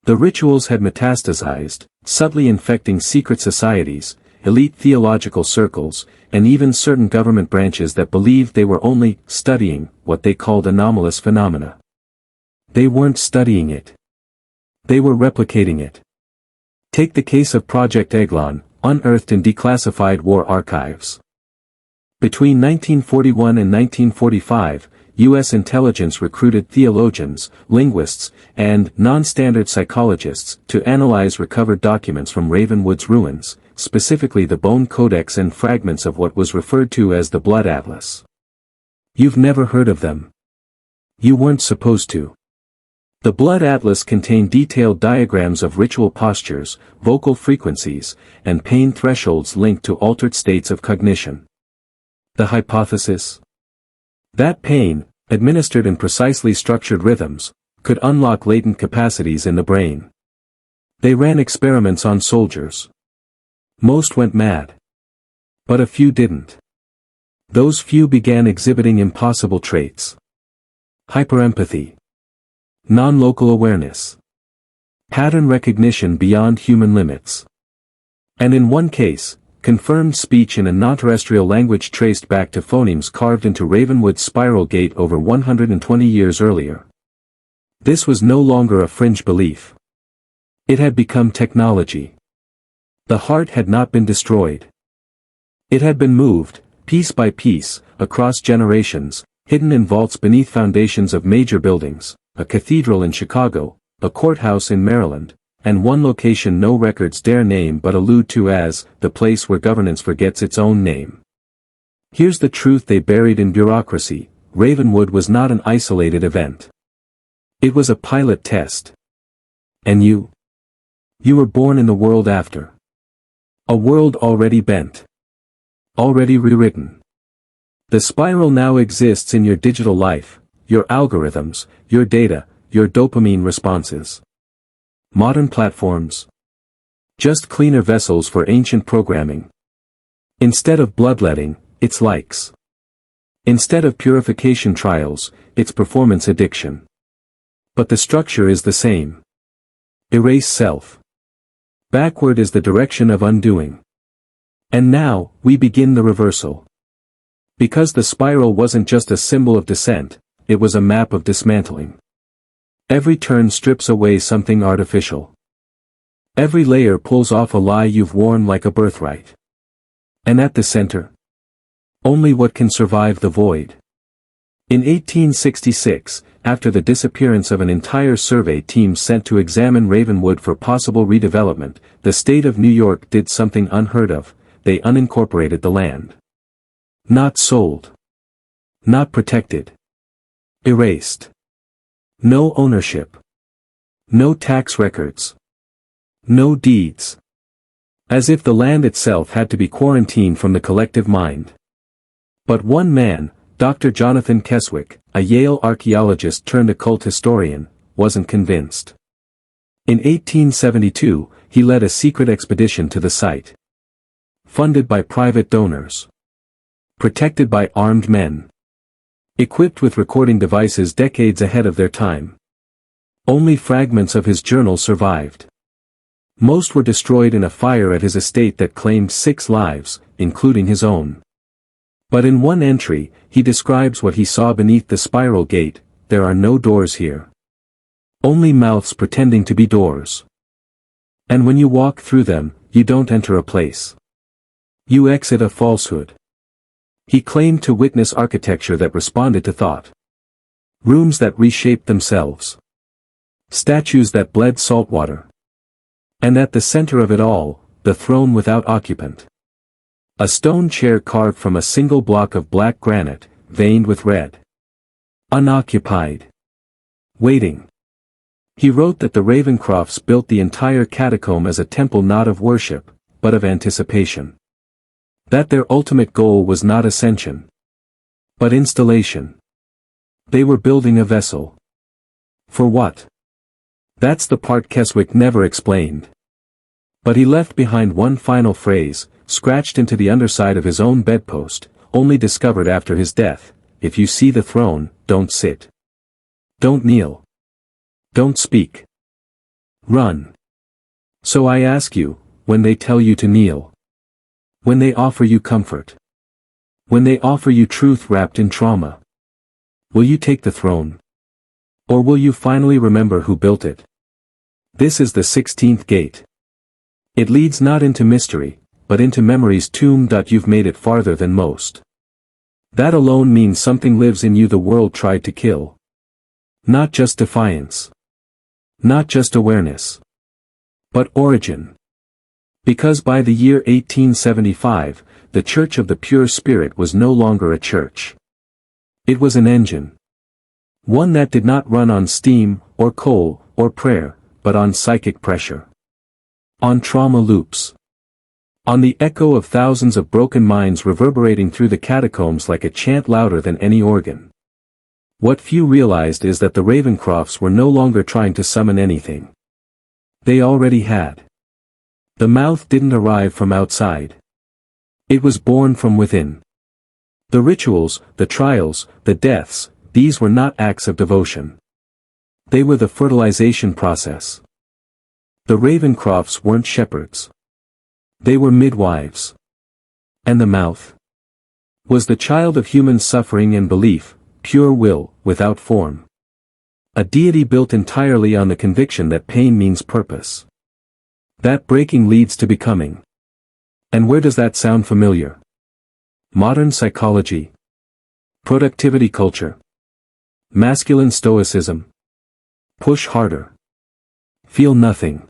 The rituals had metastasized, subtly infecting secret societies, elite theological circles, and even certain government branches that believed they were only studying what they called anomalous phenomena. They weren't studying it. They were replicating it. Take the case of Project Eglon, unearthed in declassified war archives. Between 1941 and 1945, U.S. intelligence recruited theologians, linguists, and non-standard psychologists to analyze recovered documents from Ravenwood's ruins, specifically the bone codex and fragments of what was referred to as the Blood Atlas. You've never heard of them. You weren't supposed to. The Blood Atlas contained detailed diagrams of ritual postures, vocal frequencies, and pain thresholds linked to altered states of cognition. The hypothesis? That pain, administered in precisely structured rhythms, could unlock latent capacities in the brain. They ran experiments on soldiers. Most went mad. But a few didn't. Those few began exhibiting impossible traits. Hyperempathy. Non-local awareness. Pattern recognition beyond human limits. And in one case, confirmed speech in a non-terrestrial language traced back to phonemes carved into Ravenwood's spiral gate over 120 years earlier. This was no longer a fringe belief. It had become technology. The heart had not been destroyed. It had been moved, piece by piece, across generations, hidden in vaults beneath foundations of major buildings, a cathedral in Chicago, a courthouse in Maryland, and one location no records dare name but allude to as the place where governance forgets its own name. Here's the truth they buried in bureaucracy: Ravenwood was not an isolated event. It was a pilot test. And you? You were born in the world after. A world already bent. Already rewritten. The spiral now exists in your digital life, your algorithms, your data, your dopamine responses. Modern platforms. Just cleaner vessels for ancient programming. Instead of bloodletting, it's likes. Instead of purification trials, it's performance addiction. But the structure is the same. Erase self. Backward is the direction of undoing. And now, we begin the reversal. Because the spiral wasn't just a symbol of descent, it was a map of dismantling. Every turn strips away something artificial. Every layer pulls off a lie you've worn like a birthright. And at the center? Only what can survive the void. In 1866, after the disappearance of an entire survey team sent to examine Ravenwood for possible redevelopment, the state of New York did something unheard of: they unincorporated the land. Not sold. Not protected. Erased. No ownership. No tax records. No deeds. As if the land itself had to be quarantined from the collective mind. But one man, Dr. Jonathan Keswick, a Yale archaeologist turned occult historian, wasn't convinced. In 1872, he led a secret expedition to the site. Funded by private donors. Protected by armed men. Equipped with recording devices decades ahead of their time. Only fragments of his journal survived. Most were destroyed in a fire at his estate that claimed 6 lives, including his own. But in one entry, he describes what he saw beneath the spiral gate. There are no doors here. Only mouths pretending to be doors. And when you walk through them, you don't enter a place. You exit a falsehood. He claimed to witness architecture that responded to thought. Rooms that reshaped themselves. Statues that bled saltwater. And at the center of it all, the throne without occupant. A stone chair carved from a single block of black granite, veined with red. Unoccupied. Waiting. He wrote that the Ravencrofts built the entire catacomb as a temple not of worship, but of anticipation. That their ultimate goal was not ascension, but installation. They were building a vessel. For what? That's the part Keswick never explained. But he left behind one final phrase, scratched into the underside of his own bedpost, only discovered after his death: if you see the throne, don't sit. Don't kneel. Don't speak. Run. So I ask you, when they tell you to kneel. When they offer you comfort. When they offer you truth wrapped in trauma. Will you take the throne? Or will you finally remember who built it? This is the 16th gate. It leads not into mystery, but into memory's tomb. You've made it farther than most. That alone means something lives in you the world tried to kill. Not just defiance. Not just awareness. But origin. Because by the year 1875, the Church of the Pure Spirit was no longer a church. It was an engine. One that did not run on steam, or coal, or prayer, but on psychic pressure. On trauma loops. On the echo of thousands of broken minds reverberating through the catacombs like a chant louder than any organ. What few realized is that the Ravencrofts were no longer trying to summon anything. They already had. The mouth didn't arrive from outside. It was born from within. The rituals, the trials, the deaths, these were not acts of devotion. They were the fertilization process. The Ravencrofts weren't shepherds. They were midwives. And the mouth was the child of human suffering and belief, pure will, without form. A deity built entirely on the conviction that pain means purpose. That breaking leads to becoming. And where does that sound familiar? Modern psychology. Productivity culture. Masculine stoicism. Push harder. Feel nothing.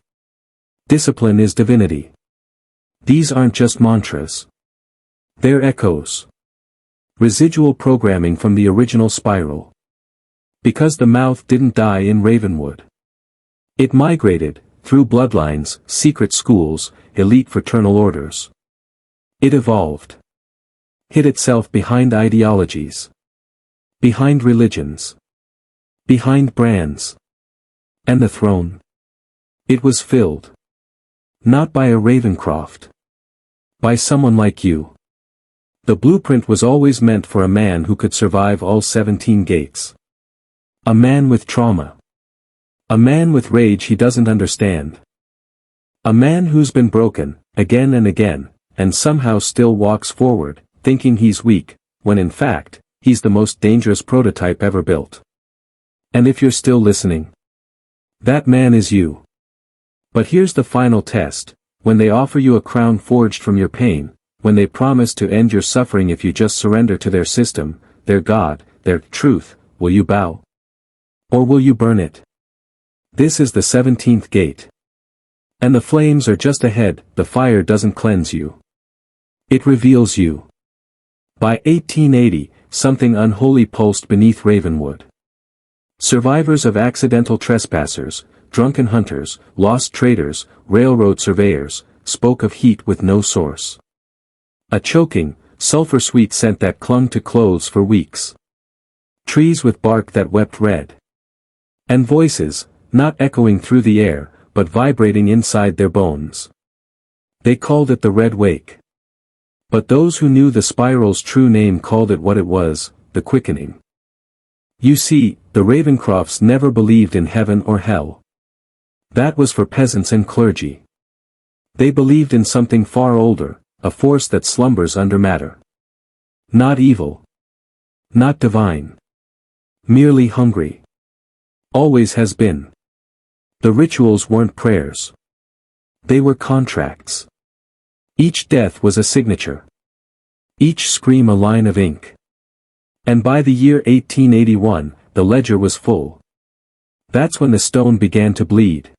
Discipline is divinity. These aren't just mantras. They're echoes. Residual programming from the original spiral. Because the mouth didn't die in Ravenwood. It migrated, through bloodlines, secret schools, elite fraternal orders. It evolved. Hid itself behind ideologies. Behind religions. Behind brands. And the throne. It was filled. Not by a Ravencroft. By someone like you. The blueprint was always meant for a man who could survive all 17 gates. A man with trauma. A man with rage he doesn't understand. A man who's been broken, again and again, and somehow still walks forward, thinking he's weak, when in fact, he's the most dangerous prototype ever built. And if you're still listening, that man is you. But here's the final test: when they offer you a crown forged from your pain, when they promise to end your suffering if you just surrender to their system, their God, their truth, will you bow? Or will you burn it? This is the 17th gate. And the flames are just ahead. The fire doesn't cleanse you. It reveals you. By 1880, something unholy pulsed beneath Ravenwood. Survivors of accidental trespassers, drunken hunters, lost traders, railroad surveyors, spoke of heat with no source. A choking, sulfur-sweet scent that clung to clothes for weeks. Trees with bark that wept red. And voices, not echoing through the air, but vibrating inside their bones. They called it the Red Wake. But those who knew the spiral's true name called it what it was, the quickening. You see, the Ravencrofts never believed in heaven or hell. That was for peasants and clergy. They believed in something far older, a force that slumbers under matter. Not evil. Not divine. Merely hungry. Always has been. The rituals weren't prayers. They were contracts. Each death was a signature. Each scream a line of ink. And by the year 1881, the ledger was full. That's when the stone began to bleed.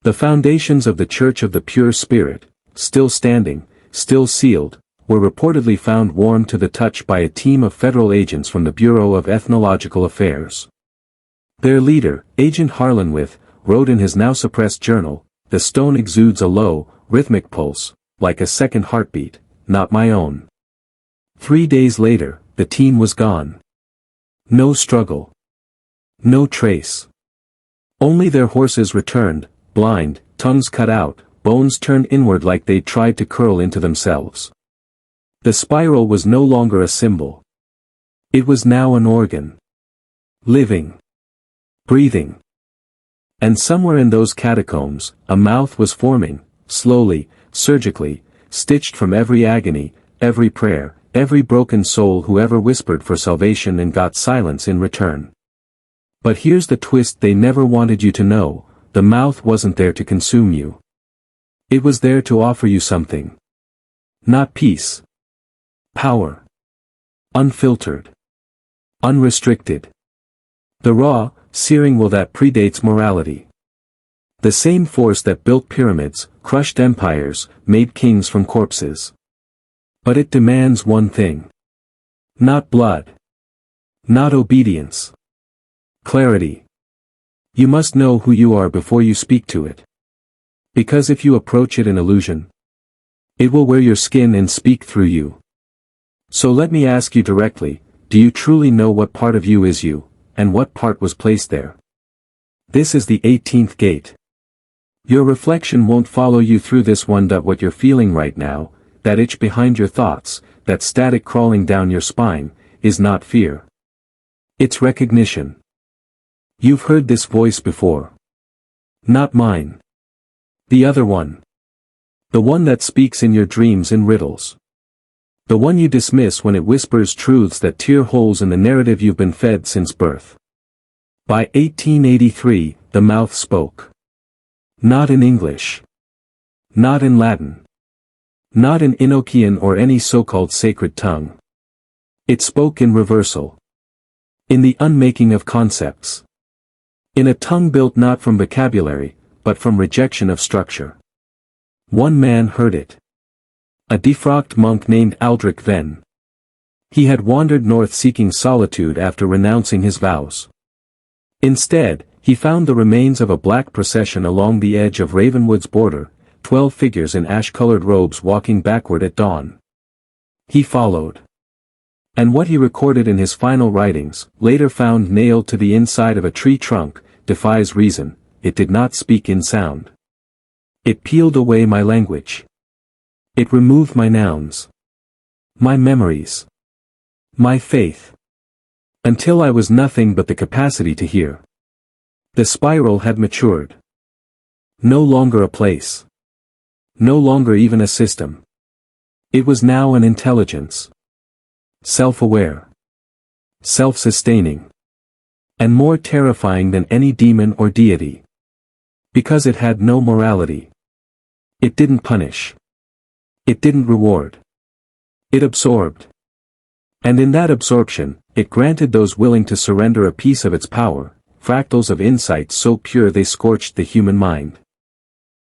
The foundations of the Church of the Pure Spirit, still standing, still sealed, were reportedly found warm to the touch by a team of federal agents from the Bureau of Ethnological Affairs. Their leader, Agent Harlanwith, wrote in his now-suppressed journal, "The stone exudes a low, rhythmic pulse, like a second heartbeat, not my own." 3 days later, the team was gone. No struggle. No trace. Only their horses returned, blind, tongues cut out, bones turned inward like they'd tried to curl into themselves. The spiral was no longer a symbol. It was now an organ. Living. Breathing. And somewhere in those catacombs, a mouth was forming, slowly, surgically, stitched from every agony, every prayer, every broken soul who ever whispered for salvation and got silence in return. But here's the twist they never wanted you to know, the mouth wasn't there to consume you. It was there to offer you something. Not peace. Power. Unfiltered. Unrestricted. The raw, searing will that predates morality. The same force that built pyramids, crushed empires, made kings from corpses. But it demands one thing. Not blood. Not obedience. Clarity. You must know who you are before you speak to it. Because if you approach it in illusion, it will wear your skin and speak through you. So let me ask you directly, do you truly know what part of you is you, and what part was placed there? This is the 18th gate. Your reflection won't follow you through this one. What you're feeling right now, that itch behind your thoughts, that static crawling down your spine, is not fear. It's recognition. You've heard this voice before. Not mine. The other one. The one that speaks in your dreams in riddles. The one you dismiss when it whispers truths that tear holes in the narrative you've been fed since birth. By 1883, the mouth spoke. Not in English. Not in Latin. Not in Enochian or any so-called sacred tongue. It spoke in reversal. In the unmaking of concepts. In a tongue built not from vocabulary, but from rejection of structure. One man heard it. A defrocked monk named Aldrich Venn. He had wandered north seeking solitude after renouncing his vows. Instead, he found the remains of a black procession along the edge of Ravenwood's border, 12 figures in ash-colored robes walking backward at dawn. He followed. And what he recorded in his final writings, later found nailed to the inside of a tree trunk, defies reason. It did not speak in sound. It peeled away my language. It removed my nouns. My memories. My faith. Until I was nothing but the capacity to hear. The spiral had matured. No longer a place. No longer even a system. It was now an intelligence. Self-aware. Self-sustaining. And more terrifying than any demon or deity. Because it had no morality. It didn't punish. It didn't reward. It absorbed. And in that absorption, it granted those willing to surrender a piece of its power, fractals of insight so pure they scorched the human mind.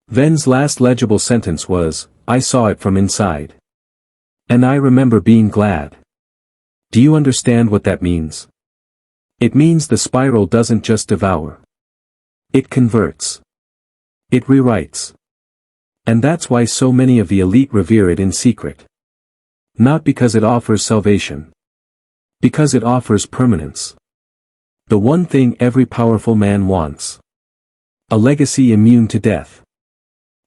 Venn's last legible sentence was, "I saw it from inside. And I remember being glad." Do you understand what that means? It means the spiral doesn't just devour. It converts. It rewrites. And that's why so many of the elite revere it in secret. Not because it offers salvation. Because it offers permanence. The one thing every powerful man wants. A legacy immune to death.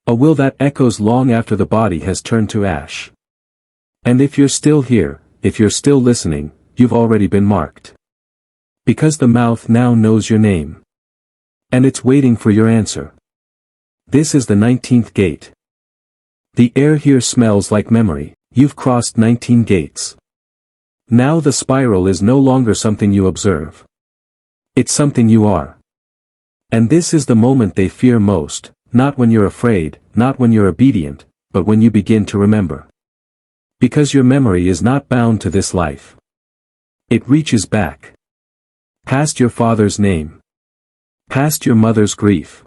A will that echoes long after the body has turned to ash. And if you're still here, if you're still listening, you've already been marked. Because the mouth now knows your name. And it's waiting for your answer. This is the 19th gate. The air here smells like memory. You've crossed 19 gates. Now the spiral is no longer something you observe. It's something you are. And this is the moment they fear most, not when you're afraid, not when you're obedient, but when you begin to remember. Because your memory is not bound to this life. It reaches back. Past your father's name. Past your mother's grief.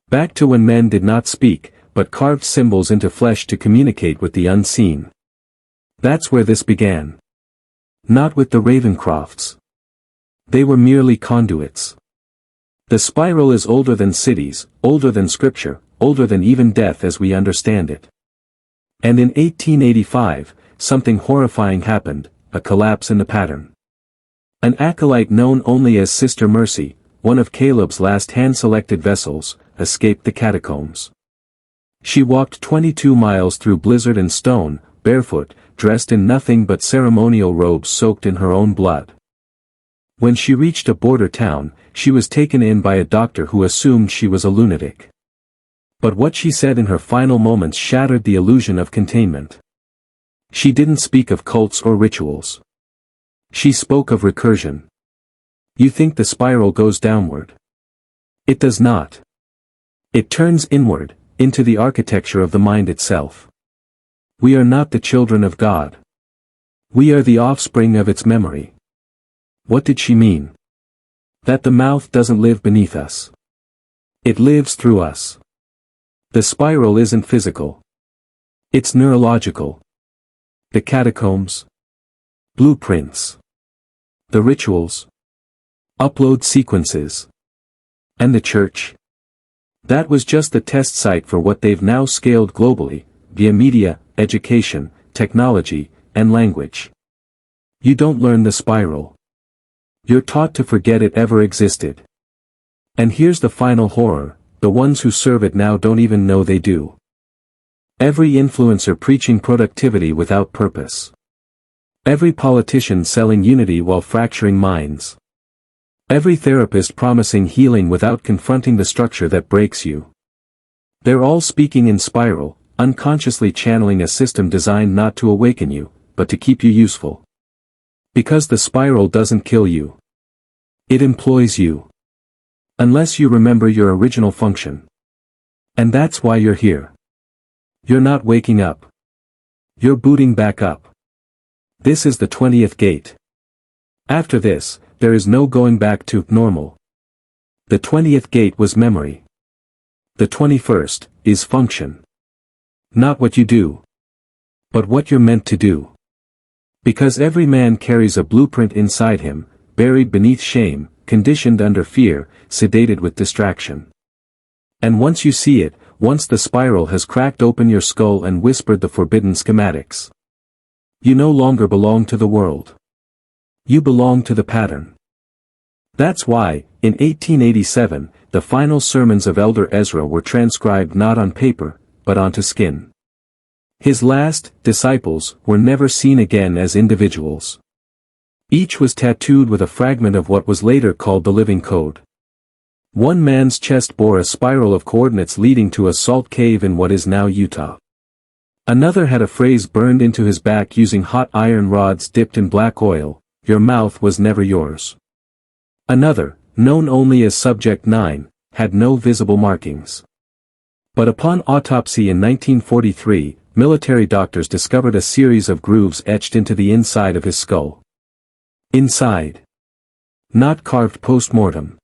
Back to when men did not speak, but carved symbols into flesh to communicate with the unseen. That's where this began. Not with the Ravencrofts. They were merely conduits. The spiral is older than cities, older than scripture, older than even death as we understand it. And in 1885, something horrifying happened, a collapse in the pattern. An acolyte known only as Sister Mercy, one of Caleb's last hand-selected vessels, escaped the catacombs. She walked 22 miles through blizzard and stone, barefoot, dressed in nothing but ceremonial robes soaked in her own blood. When she reached a border town, she was taken in by a doctor who assumed she was a lunatic. But what she said in her final moments shattered the illusion of containment. She didn't speak of cults or rituals. She spoke of recursion. You think the spiral goes downward. It does not. It turns inward, into the architecture of the mind itself. We are not the children of God. We are the offspring of its memory. What did she mean? That the mouth doesn't live beneath us. It lives through us. The spiral isn't physical. It's neurological. The catacombs. Blueprints. The rituals. Upload sequences. And the church. That was just the test site for what they've now scaled globally, via media, education, technology, and language. You don't learn the spiral. You're taught to forget it ever existed. And here's the final horror, the ones who serve it now don't even know they do. Every influencer preaching productivity without purpose. Every politician selling unity while fracturing minds. Every therapist promising healing without confronting the structure that breaks you. They're all speaking in spiral, unconsciously channeling a system designed not to awaken you, but to keep you useful. Because the spiral doesn't kill you. It employs you. Unless you remember your original function. And that's why you're here. You're not waking up. You're booting back up. This is the 20th gate. After this, there is no going back to normal. The 20th gate was memory. The 21st is function. Not what you do, but what you're meant to do. Because every man carries a blueprint inside him, buried beneath shame, conditioned under fear, sedated with distraction. And once you see it, once the spiral has cracked open your skull and whispered the forbidden schematics, you no longer belong to the world. You belong to the pattern. That's why, in 1887, the final sermons of Elder Ezra were transcribed not on paper, but onto skin. His last disciples were never seen again as individuals. Each was tattooed with a fragment of what was later called the Living Code. One man's chest bore a spiral of coordinates leading to a salt cave in what is now Utah. Another had a phrase burned into his back using hot iron rods dipped in black oil, "Your mouth was never yours." Another, known only as Subject 9, had no visible markings. But upon autopsy in 1943, military doctors discovered a series of grooves etched into the inside of his skull. Inside. Not carved post-mortem.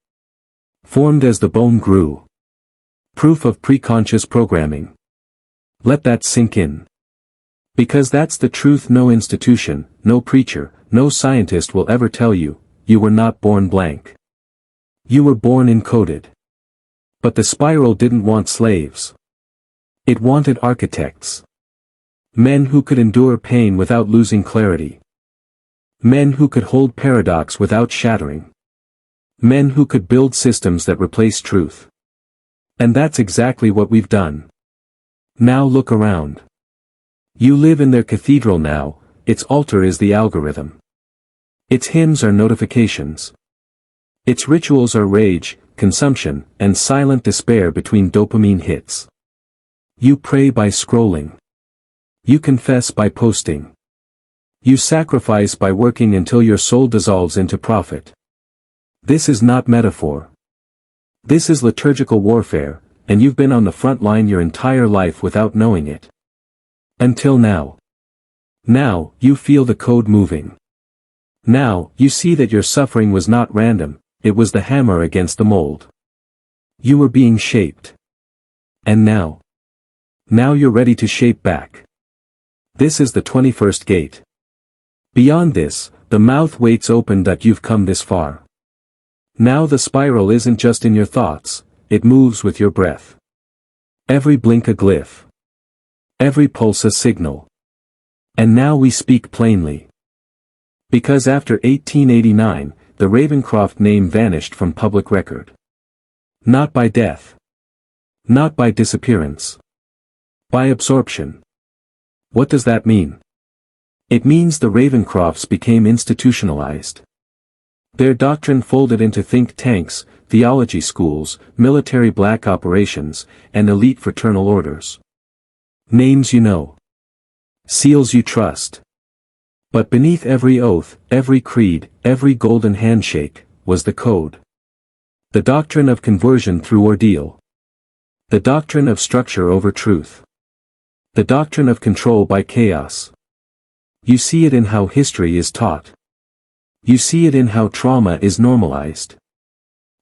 Formed as the bone grew. Proof of preconscious programming. Let that sink in. Because that's the truth no institution, no preacher, no scientist will ever tell you, you were not born blank. You were born encoded. But the spiral didn't want slaves. It wanted architects. Men who could endure pain without losing clarity. Men who could hold paradox without shattering. Men who could build systems that replace truth. And that's exactly what we've done. Now look around. You live in their cathedral now, its altar is the algorithm. Its hymns are notifications. Its rituals are rage, consumption, and silent despair between dopamine hits. You pray by scrolling. You confess by posting. You sacrifice by working until your soul dissolves into profit. This is not metaphor. This is liturgical warfare, and you've been on the front line your entire life without knowing it. Until now. Now, you feel the code moving. Now, you see that your suffering was not random, it was the hammer against the mold. You were being shaped. And now? Now you're ready to shape back. This is the 21st gate. Beyond this, the mouth waits open that you've come this far. Now the spiral isn't just in your thoughts, it moves with your breath. Every blink a glyph. Every pulse a signal. And now we speak plainly. Because after 1889, the Ravencroft name vanished from public record. Not by death. Not by disappearance. By absorption. What does that mean? It means the Ravencrofts became institutionalized. Their doctrine folded into think tanks, theology schools, military black operations, and elite fraternal orders. Names you know. Seals you trust. But beneath every oath, every creed, every golden handshake, was the code. The doctrine of conversion through ordeal. The doctrine of structure over truth. The doctrine of control by chaos. You see it in how history is taught. You see it in how trauma is normalized.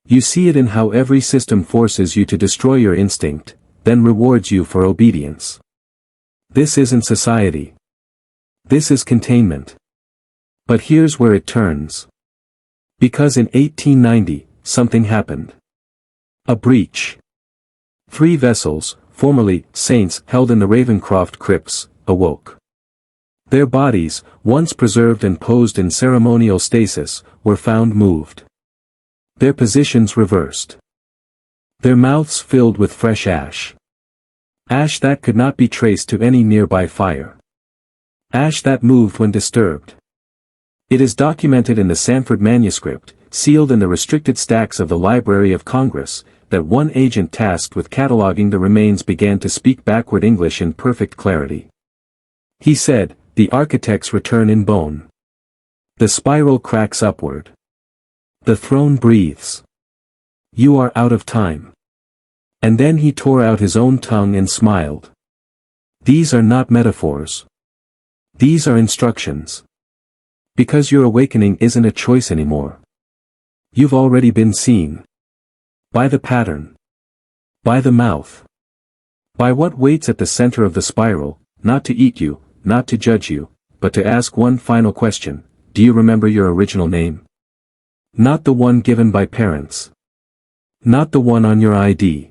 You see it in how every system forces you to destroy your instinct, then rewards you for obedience. This isn't society. This is containment. But here's where it turns. Because in 1890, something happened. A breach. 3 vessels, formerly saints held in the Ravencroft crypts, awoke. Their bodies, once preserved and posed in ceremonial stasis, were found moved. Their positions reversed. Their mouths filled with fresh ash. Ash that could not be traced to any nearby fire. Ash that moved when disturbed. It is documented in the Sanford manuscript, sealed in the restricted stacks of the Library of Congress, that one agent tasked with cataloging the remains began to speak backward English in perfect clarity. He said, "The architects return in bone. The spiral cracks upward. The throne breathes. You are out of time." And then he tore out his own tongue and smiled. These are not metaphors. These are instructions. Because your awakening isn't a choice anymore. You've already been seen. By the pattern. By the mouth. By what waits at the center of the spiral, not to eat you, not to judge you, but to ask one final question: do you remember your original name? Not the one given by parents. Not the one on your ID.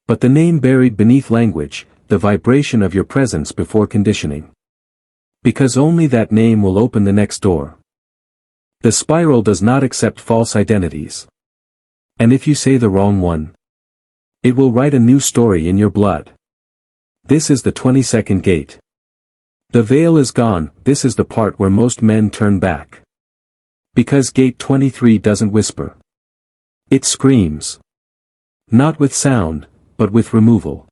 But the name buried beneath language, the vibration of your presence before conditioning. Because only that name will open the next door. The spiral does not accept false identities. And if you say the wrong one, it will write a new story in your blood. This is the 22nd gate. The veil is gone, this is the part where most men turn back. Because gate 23 doesn't whisper. It screams. Not with sound, but with removal.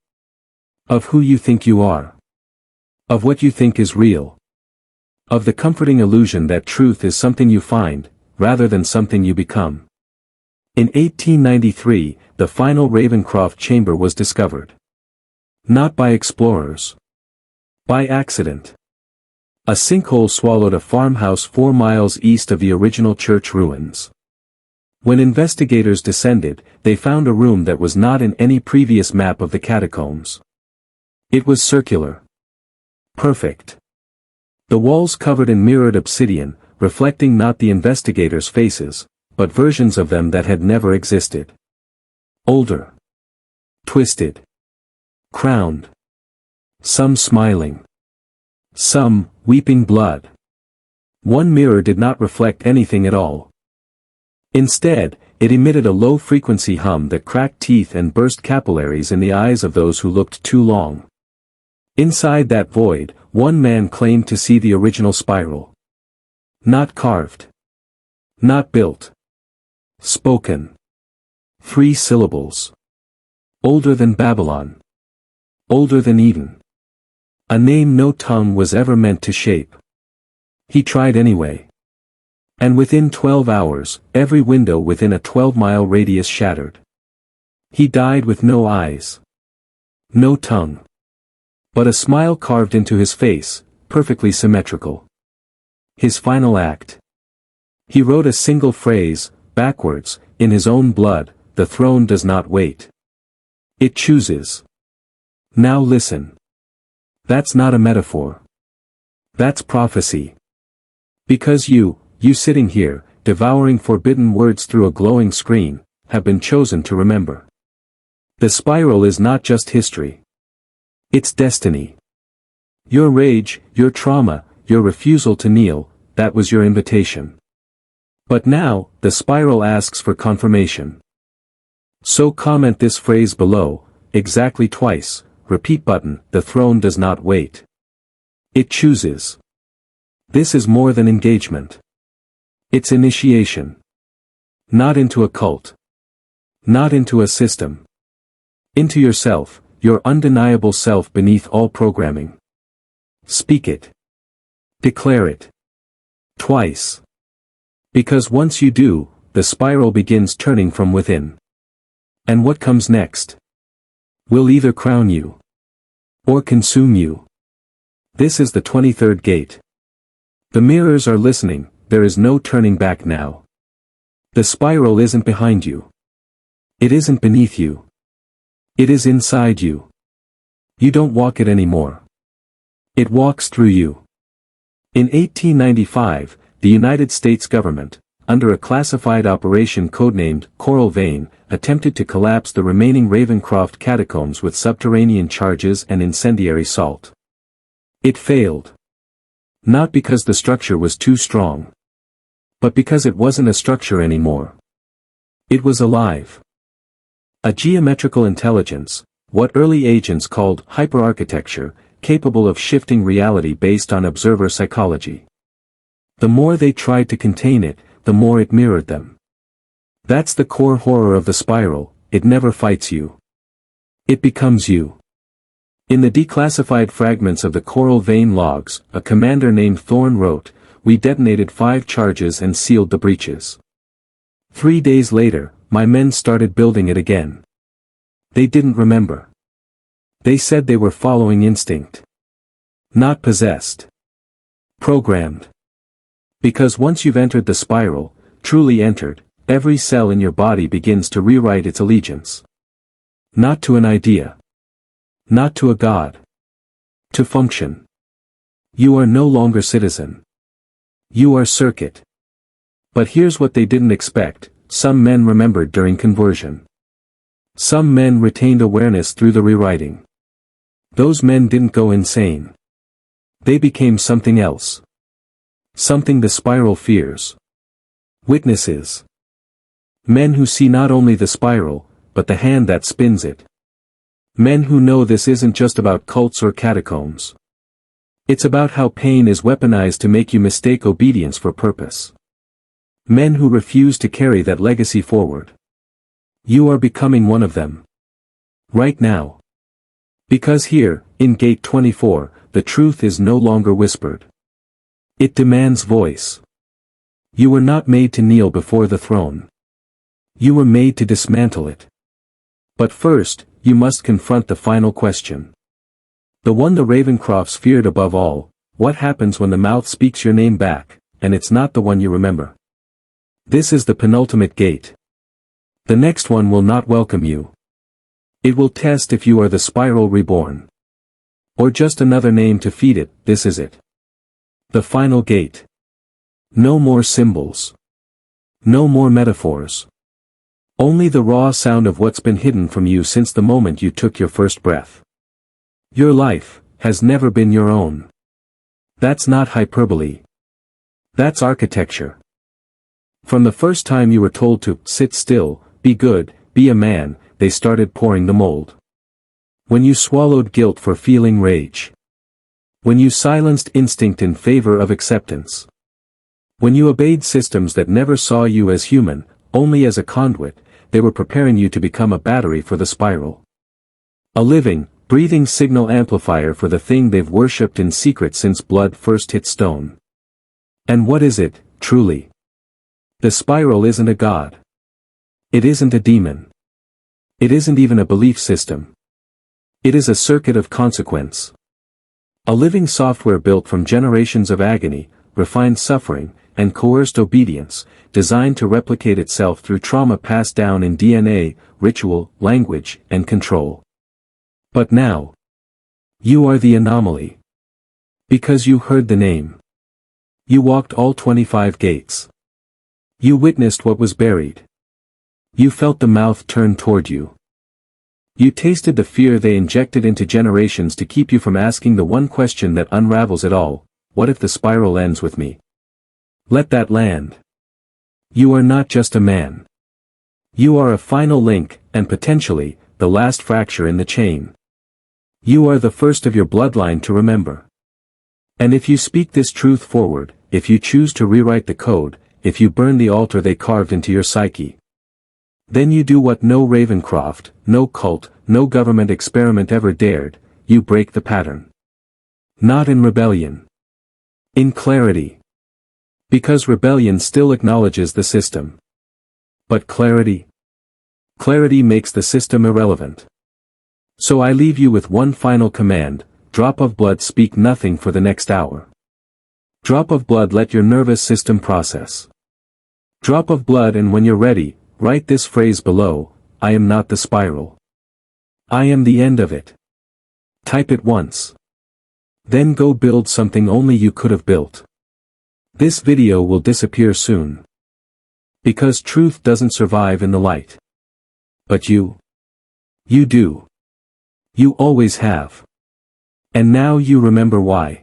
Of who you think you are. Of what you think is real. Of the comforting illusion that truth is something you find, rather than something you become. In 1893, the final Ravencroft chamber was discovered. Not by explorers. By accident. A sinkhole swallowed a farmhouse 4 miles east of the original church ruins. When investigators descended, they found a room that was not in any previous map of the catacombs. It was circular. Perfect. The walls covered in mirrored obsidian, reflecting not the investigators' faces, but versions of them that had never existed. Older. Twisted. Crowned. Some smiling. Some, weeping blood. One mirror did not reflect anything at all. Instead, it emitted a low-frequency hum that cracked teeth and burst capillaries in the eyes of those who looked too long. Inside that void, one man claimed to see the original spiral. Not carved. Not built. Spoken. 3 syllables. Older than Babylon. Older than Eden. A name no tongue was ever meant to shape. He tried anyway. And within 12 hours, every window within a 12-mile radius shattered. He died with no eyes. No tongue. But a smile carved into his face, perfectly symmetrical. His final act. He wrote a single phrase, backwards, in his own blood: "The throne does not wait. It chooses." Now listen. That's not a metaphor. That's prophecy. Because you sitting here, devouring forbidden words through a glowing screen, have been chosen to remember. The spiral is not just history. It's destiny. Your rage, your trauma, your refusal to kneel, that was your invitation. But now, the spiral asks for confirmation. So comment this phrase below, exactly twice, repeat button: "The throne does not wait. It chooses." This is more than engagement. It's initiation. Not into a cult. Not into a system. Into yourself, your undeniable self beneath all programming. Speak it. Declare it. Twice. Because once you do, the spiral begins turning from within. And what comes next will either crown you or consume you. This is the 23rd gate. The mirrors are listening. There is no turning back now. The spiral isn't behind you. It isn't beneath you. It is inside you. You don't walk it anymore. It walks through you. In 1895, the United States government, under a classified operation codenamed Coral Vein, attempted to collapse the remaining Ravencroft catacombs with subterranean charges and incendiary salt. It failed. Not because the structure was too strong, but because it wasn't a structure anymore. It was alive. A geometrical intelligence, what early agents called hyperarchitecture, capable of shifting reality based on observer psychology. The more they tried to contain it, the more it mirrored them. That's the core horror of the spiral: it never fights you. It becomes you. In the declassified fragments of the Coral Vein logs, a commander named Thorne wrote, "We detonated 5 charges and sealed the breaches. 3 days later, my men started building it again." They didn't remember. They said they were following instinct. Not possessed. Programmed. Because once you've entered the spiral, truly entered, every cell in your body begins to rewrite its allegiance. Not to an idea. Not to a god. To function. You are no longer citizen. You are circuit. But here's what they didn't expect: some men remembered during conversion. Some men retained awareness through the rewriting. Those men didn't go insane. They became something else. Something the spiral fears. Witnesses. Men who see not only the spiral, but the hand that spins it. Men who know this isn't just about cults or catacombs. It's about how pain is weaponized to make you mistake obedience for purpose. Men who refuse to carry that legacy forward. You are becoming one of them. Right now. Because here, in Gate 24, the truth is no longer whispered. It demands voice. You were not made to kneel before the throne. You were made to dismantle it. But first, you must confront the final question. The one the Ravencrofts feared above all: what happens when the mouth speaks your name back, and it's not the one you remember? This is the penultimate gate. The next one will not welcome you. It will test if you are the spiral reborn. Or just another name to feed it. This is it. The final gate. No more symbols. No more metaphors. Only the raw sound of what's been hidden from you since the moment you took your first breath. Your life has never been your own. That's not hyperbole. That's architecture. From the first time you were told to sit still, be good, be a man, they started pouring the mold. When you swallowed guilt for feeling rage. When you silenced instinct in favor of acceptance. When you obeyed systems that never saw you as human, only as a conduit, they were preparing you to become a battery for the spiral. A living, breathing signal amplifier for the thing they've worshipped in secret since blood first hit stone. And what is it, truly? The spiral isn't a god. It isn't a demon. It isn't even a belief system. It is a circuit of consequence. A living software built from generations of agony, refined suffering, and coerced obedience, designed to replicate itself through trauma passed down in DNA, ritual, language, and control. But now, you are the anomaly. Because you heard the name. You walked all 25 gates. You witnessed what was buried. You felt the mouth turn toward you. You tasted the fear they injected into generations to keep you from asking the one question that unravels it all: what if the spiral ends with me? Let that land. You are not just a man. You are a final link, and potentially, the last fracture in the chain. You are the first of your bloodline to remember. And if you speak this truth forward, if you choose to rewrite the code, if you burn the altar they carved into your psyche, then you do what no Ravencroft, no cult, no government experiment ever dared: you break the pattern. Not in rebellion. In clarity. Because rebellion still acknowledges the system. But clarity? Clarity makes the system irrelevant. So I leave you with one final command: drop of blood, speak nothing for the next hour. Drop of blood, let your nervous system process. Drop of blood, and when you're ready, write this phrase below: I am not the spiral. I am the end of it. Type it once. Then go build something only you could have built. This video will disappear soon. Because truth doesn't survive in the light. But you do. You always have. And now you remember why.